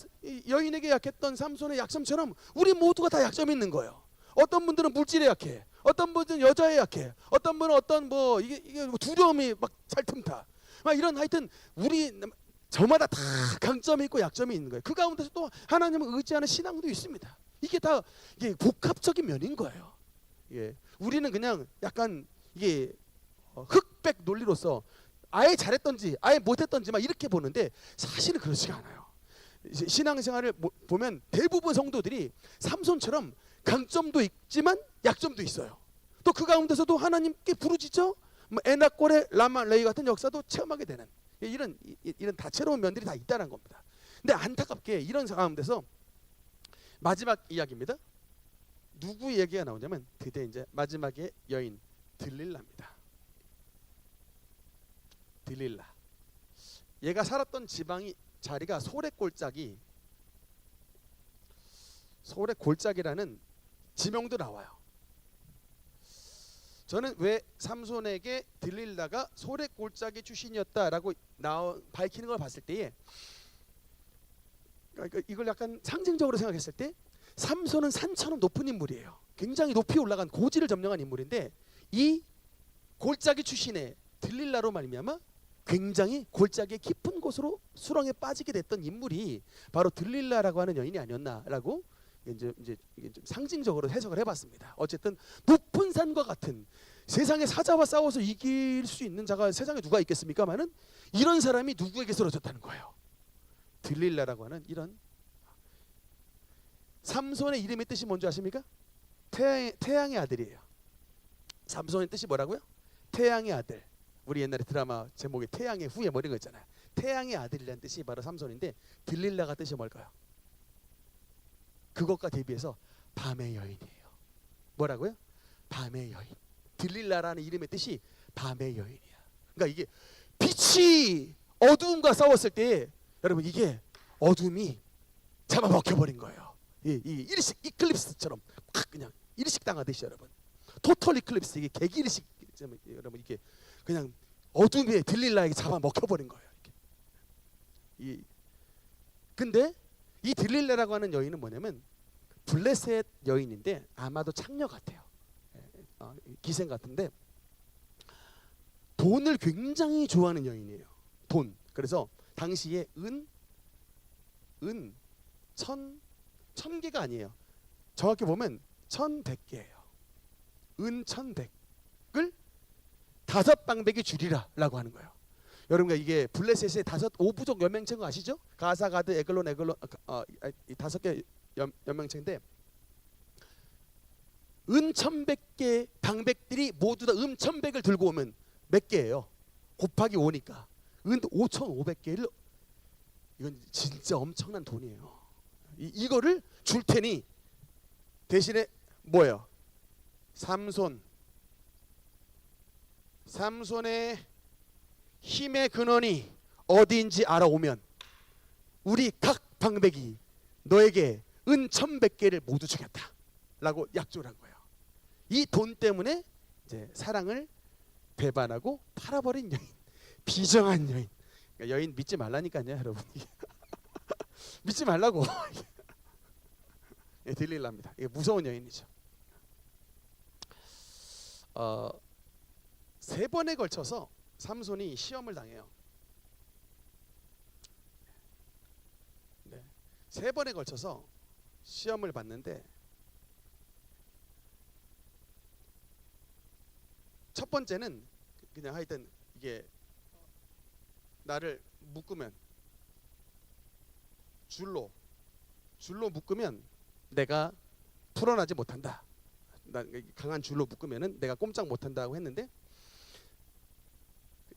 여인에게 약했던 삼손의 약점처럼 우리 모두가 다 약점이 있는 거예요. 어떤 분들은 물질에 약해, 어떤 분들은 여자에 약해, 어떤 분은 어떤 이게 두려움이 막 살틈타, 막 이런, 하여튼 우리 저마다 다 강점이 있고 약점이 있는 거예요. 그 가운데서 또 하나님을 의지하는 신앙도 있습니다. 이게 다 이게 복합적인 면인 거예요. 예. 우리는 그냥 약간 이게 흑백 논리로서 아예 잘했던지 아예 못했던지 막 이렇게 보는데 사실은 그렇지가 않아요. 신앙생활을 보면 대부분 성도들이 삼손처럼 강점도 있지만 약점도 있어요. 또 그 가운데서도 하나님께 부르짖죠. 에나꼬레 라마 레이 같은 역사도 체험하게 되는 이런 다채로운 면들이 다 있다는 겁니다. 근데 안타깝게 이런 가운데서 마지막 이야기입니다. 누구 얘기가 나오냐면 드디어 이제 마지막에 여인 들릴라입니다. 들릴라. 얘가 살았던 지방이 자리가 소래골짜기라는 지명도 나와요. 저는 왜 삼손에게 들릴라가 소래골짜기 출신이었다라고 밝히는 걸 봤을 때에 이걸 약간 상징적으로 생각했을 때 삼손은 산처럼 높은 인물이에요. 굉장히 높이 올라간 고지를 점령한 인물인데 이 골짜기 출신의 들릴라로 말미암아 굉장히 골짜기의 깊은 곳으로 수렁에 빠지게 됐던 인물이 바로 들릴라라고 하는 여인이 아니었나라고 이제 이게 좀 상징적으로 해석을 해봤습니다. 어쨌든 높은 산과 같은, 세상에 사자와 싸워서 이길 수 있는 자가 세상에 누가 있겠습니까마는 이런 사람이 누구에게 쓰러졌다는 거예요. 들릴라라고 하는 이런. 삼손의 이름의 뜻이 뭔지 아십니까? 태양의 아들이에요. 삼손의 뜻이 뭐라고요? 태양의 아들. 우리 옛날에 드라마 제목에 태양의 후예 뭐 이런 거 있잖아요. 태양의 아들이라는 뜻이 바로 삼손인데 들릴라가 뜻이 뭘까요? 그것과 대비해서 밤의 여인이에요. 뭐라고요? 밤의 여인. 들릴라라는 이름의 뜻이 밤의 여인이야. 그러니까 이게 빛이 어두움과 싸웠을 때 여러분 이게 어둠이 잡아먹혀버린 거예요. 이 일식 이클립스처럼 확 그냥 일식 당하듯이 여러분. 토털 이클립스, 이게 개기일식 여러분, 이게 그냥 어둠에 들릴라에게 잡아먹혀버린 거예요. 이렇게. 근데 이 들릴라라고 하는 여인은 뭐냐면 블레셋 여인인데 아마도 창녀 같아요. 기생 같은데 돈을 굉장히 좋아하는 여인이에요. 돈. 그래서 당시에 은 1,000개가 아니에요. 정확히 보면 1,100개예요. 은 1,100을 5방백이 주리라라고 하는 거예요. 여러분, 이게 블레셋의 5부족 연맹체인 거 아시죠? 가사, 가드, 에글론, 5개 연맹체인데 은 1,100개 방백들이 모두 다 은 1,100을 들고 오면 몇 개예요? 곱하기 5니까 은 5,500개를, 이건 진짜 엄청난 돈이에요. 이거를 줄 테니 대신에 뭐예요? 삼손의 힘의 근원이 어디인지 알아오면 우리 각 방백이 너에게 은 1,100개를 모두 주겠다 라고 약속을 한 거예요. 이 돈 때문에 이제 사랑을 배반하고 팔아버린 여인, 비정한 여인. 그러니까 여인 믿지 말라니까요, 여러분. 믿지 말라고. 예, 들릴랍니다. 이게 무서운 여인이죠. 3번에 걸쳐서 삼손이 시험을 당해요. 네. 3번에 걸쳐서 시험을 받는데, 첫 번째는 그냥 하여튼 이게 나를 묶으면 줄로 묶으면 내가 풀어나지 못한다. 강한 줄로 묶으면은 내가 꼼짝 못한다고 했는데,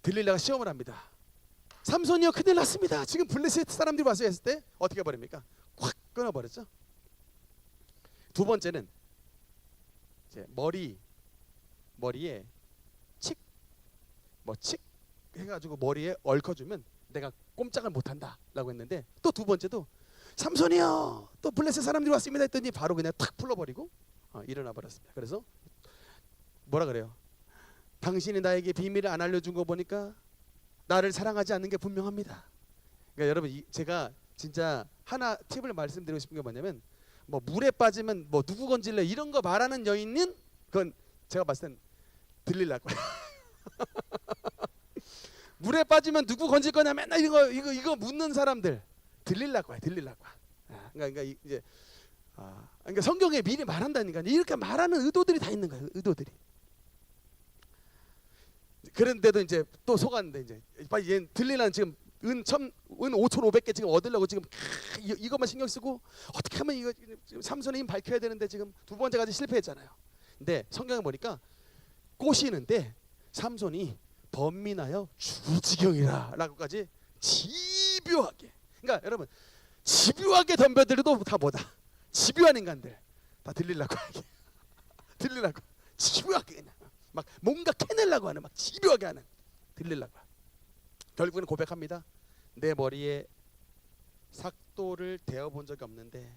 들릴라가 시험을 합니다. 삼손이요, 큰일 났습니다. 지금 블레셋 사람들이 와서 했을 때 어떻게 버립니까? 확 끊어버렸죠. 두 번째는 이제 머리에 칙 해가지고 머리에 얽혀주면 내가 꼼짝을 못한다라고 했는데, 또 두 번째도 삼손이요, 또 블레셋 사람들이 왔습니다 했더니 바로 그냥 탁 풀어버리고 일어나 버렸습니다. 그래서 뭐라 그래요? 당신이 나에게 비밀을 안 알려준 거 보니까 나를 사랑하지 않는 게 분명합니다. 그러니까 여러분, 제가 진짜 하나 팁을 말씀드리고 싶은 게 뭐냐면, 뭐 물에 빠지면 뭐 누구 건질래 이런 거 말하는 여인은 그건 제가 봤을 땐 들릴랄 거예요. 물에 빠지면 누구 건질 거냐 맨날 이거 묻는 사람들 들릴랄 거야. 그러니까 이제 그러니까 성경에 미리 말한다니까. 이렇게 말하는 의도들이 다 있는 거예요. 의도들이. 그런데도 이제 또 속았는데, 이제 빨리 얘 들리라는 지금 은 5,500개 지금 얻으려고 지금 이것만 신경 쓰고 어떻게 하면 이거 삼손의 힘 밝혀야 되는데 지금 두 번째까지 실패했잖아요. 근데 성경에 보니까 꼬시는데 삼손이 번민하여 주지경이라라고까지 집요하게. 그러니까 여러분, 집요하게 덤벼들어도 다 뭐다? 집요한 인간들 다 들리려고 집요하게 그냥 막 뭔가 캐내려고 하는, 막 집요하게 하는, 들리려고. 결국은 고백합니다. 내 머리에 삭도를 대어본 적이 없는데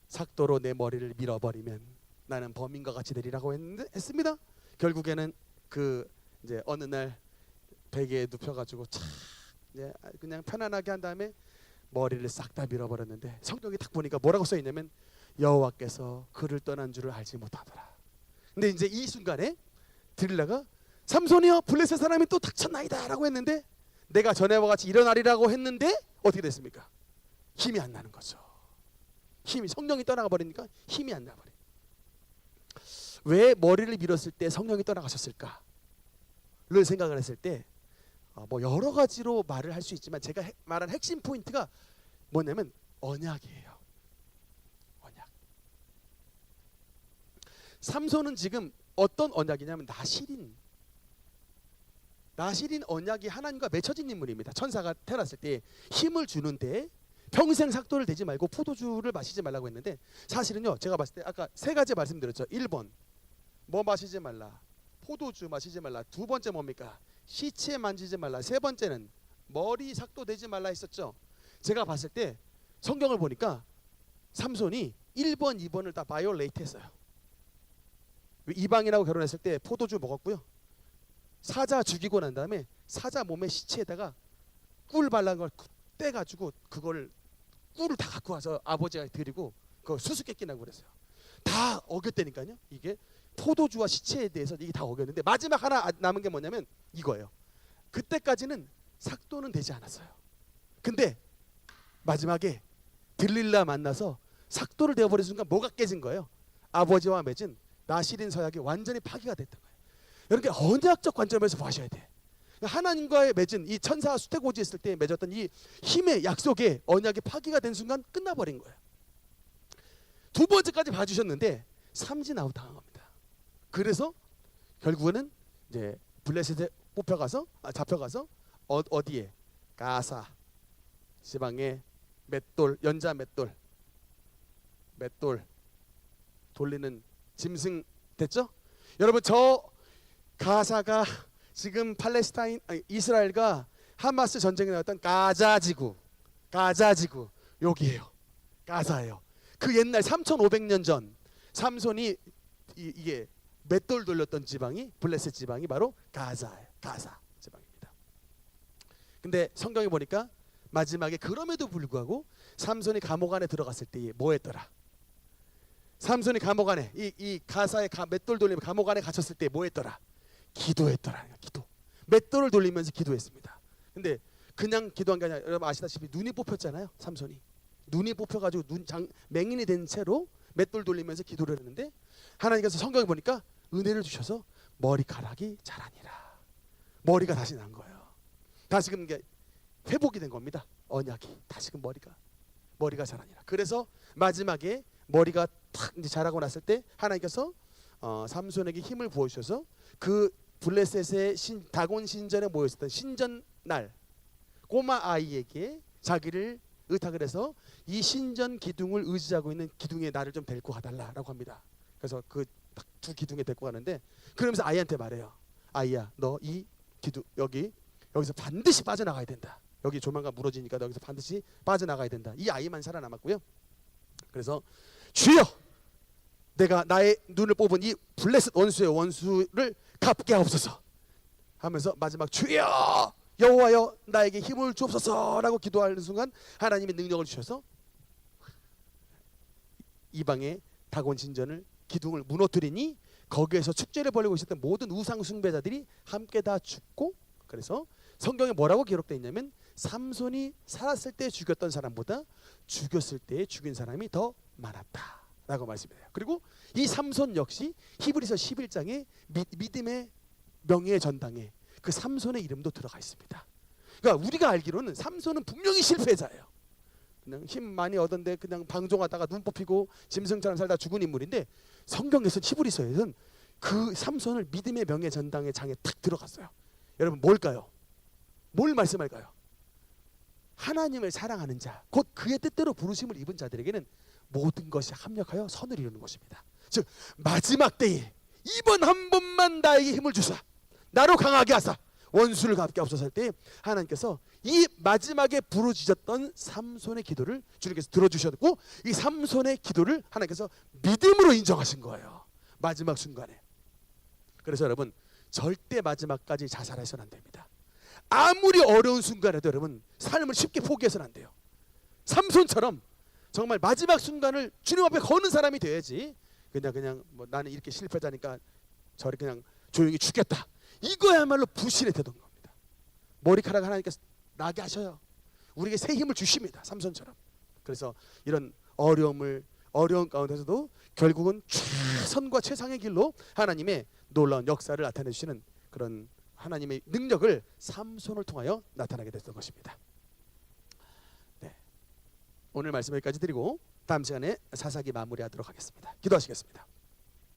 삭도로 내 머리를 밀어버리면 나는 범인과 같이 되리라고 했습니다. 결국에는 이제 어느 날 베개에 눕혀가지고 이제 그냥 편안하게 한 다음에 머리를 싹 다 밀어버렸는데, 성경에 딱 보니까 뭐라고 써 있냐면 여호와께서 그를 떠난 줄을 알지 못하더라. 근데 이제 이 순간에 들릴라가 삼손이여, 블레셋 사람이 또 닥쳤나이다라고 했는데, 내가 전에와 같이 일어나리라고 했는데 어떻게 됐습니까? 힘이 안 나는 거죠. 성령이 떠나가 버리니까 힘이 안 나버려. 왜 머리를 밀었을 때 성령이 떠나가셨을까를 생각을 했을 때 뭐 여러 가지로 말을 할 수 있지만, 제가 말한 핵심 포인트가 뭐냐면 언약이에요. 언약. 삼손은 지금 어떤 언약이냐면 나실인 언약이 하나님과 맺혀진 인물입니다. 천사가 태어났을 때 힘을 주는데 평생 삭도를 대지 말고 포도주를 마시지 말라고 했는데, 사실은요, 제가 봤을 때 아까 3가지 말씀드렸죠. 1번 뭐 마시지 말라, 포도주 마시지 말라. 두 번째 뭡니까? 시체 만지지 말라. 세 번째는 머리 삭도 대지 말라 했었죠. 제가 봤을 때 성경을 보니까 삼손이 1번, 2번을 다 바이올레이트 했어요. 이방인하고 결혼했을 때 포도주 먹었고요. 사자 죽이고 난 다음에 사자 몸의 시체에다가 꿀 발란 걸 떼가지고 그걸 꿀을 다 갖고 와서 아버지가 드리고 그 수수께끼나고 그랬어요. 다 어겼다니까요. 이게 포도주와 시체에 대해서 이게 다 어겼는데, 마지막 하나 남은 게 뭐냐면 이거예요. 그때까지는 삭도는 되지 않았어요. 근데 마지막에 들릴라 만나서 삭도를 되어버린 순간 뭐가 깨진 거예요? 아버지와 맺은 나실인 서약이 완전히 파기가 됐던 거예요. 여러분, 언약적 관점에서 보셔야 돼. 하나님과의 맺은 이 천사와 수태고지 있을 때 맺었던 이 힘의 약속의 언약이 파기가 된 순간 끝나버린 거예요. 두 번째까지 봐주셨는데 삼진아웃 당한 겁니다. 그래서 결국에는 이제 블레셋에 잡혀가서 어디에? 가사 지방에 연자 맷돌 돌리는 짐승 됐죠? 여러분, 저 가사가 지금 이스라엘과 하마스 전쟁에 나왔던 가자지구 여기에요. 가사예요. 그 옛날 3,500년 전 삼손이 이게 맷돌 돌렸던 지방이 블레셋 지방이 바로 가사예요. 가사 지방입니다. 근데 성경에 보니까 마지막에 그럼에도 불구하고 삼손이 감옥 안에 들어갔을 때 뭐 했더라? 삼손이 감옥 안에 이 가사에 맷돌 돌리면 감옥 안에 갇혔을 때 뭐 했더라? 기도했더라. 기도. 맷돌을 돌리면서 기도했습니다. 근데 그냥 기도한 게 아니라 여러분 아시다시피 눈이 뽑혔잖아요. 삼손이 눈이 뽑혀가지고 맹인이 된 채로 맷돌 돌리면서 기도를 했는데 하나님께서 성경에 보니까 은혜를 주셔서 머리카락이 자라니라. 머리가 다시 난 거예요. 다시금 이게 회복이 된 겁니다. 언약이 다시금 머리가 자라니라. 그래서 마지막에 머리가 탁 이제 자라고 났을 때 하나님께서 삼손에게 힘을 부어 주셔서 그 블레셋의 다곤 신전에 모였었던 신전 날 꼬마 아이에게 자기를 의탁을 해서 이 신전 기둥을 의지하고 있는 기둥에 나를 좀 데리고 가달라라고 합니다. 그래서 그 딱 두 기둥에 데리고 가는데 그러면서 아이한테 말해요. 아이야, 너 이 기둥 여기서 반드시 빠져나가야 된다. 여기 조만간 무너지니까 너 여기서 반드시 빠져나가야 된다. 이 아이만 살아남았고요. 그래서 주여, 내가 나의 눈을 뽑은 이 블레셋 원수의 원수를 갚게 하옵소서 하면서 마지막 주여 여호와여 나에게 힘을 주옵소서라고 기도하는 순간 하나님이 능력을 주셔서 이방의 다곤 신전을 기둥을 무너뜨리니 거기에서 축제를 벌이고 있었던 모든 우상 숭배자들이 함께 다 죽고, 그래서 성경에 뭐라고 기록되어 있냐면 삼손이 살았을 때 죽였던 사람보다 죽였을 때 죽인 사람이 더 많았다라고 말씀해요. 그리고 이 삼손 역시 히브리서 11장에 믿음의 명예의 전당에 그 삼손의 이름도 들어가 있습니다. 그러니까 우리가 알기로는 삼손은 분명히 실패자예요. 그냥 힘 많이 얻었는데 그냥 방종하다가 눈 뽑히고 짐승처럼 살다 죽은 인물인데 성경에서 히브리서에서는 그 삼손을 믿음의 명예 전당의 장에 탁 들어갔어요. 여러분 뭘까요? 뭘 말씀할까요? 하나님을 사랑하는 자, 곧 그의 뜻대로 부르심을 입은 자들에게는 모든 것이 합력하여 선을 이루는 것입니다. 즉 마지막 때에 이번 한 번만 나에게 힘을 주사 나로 강하게 하사 원수를 갚게 하옵소서 할 때 하나님께서 이 마지막에 부르짖었던 삼손의 기도를 주님께서 들어주셨고 이 삼손의 기도를 하나님께서 믿음으로 인정하신 거예요. 마지막 순간에. 그래서 여러분 절대 마지막까지 자살해서는 안 됩니다. 아무리 어려운 순간에도 여러분 삶을 쉽게 포기해서는 안 돼요. 삼손처럼 정말 마지막 순간을 주님 앞에 거는 사람이 돼야지 그냥 뭐 나는 이렇게 실패자니까 저리 그냥 조용히 죽겠다, 이거야말로 부실의 태도인 겁니다. 머리카락 하나님께서 나게 하셔요. 우리에게 새 힘을 주십니다. 삼손처럼. 그래서 이런 어려운 가운데서도 결국은 최선과 최상의 길로 하나님의 놀라운 역사를 나타내 주시는 그런 하나님의 능력을 삼손을 통하여 나타나게 됐던 것입니다. 네. 오늘 말씀 여기까지 드리고 다음 시간에 사사기 마무리하도록 하겠습니다. 기도하시겠습니다.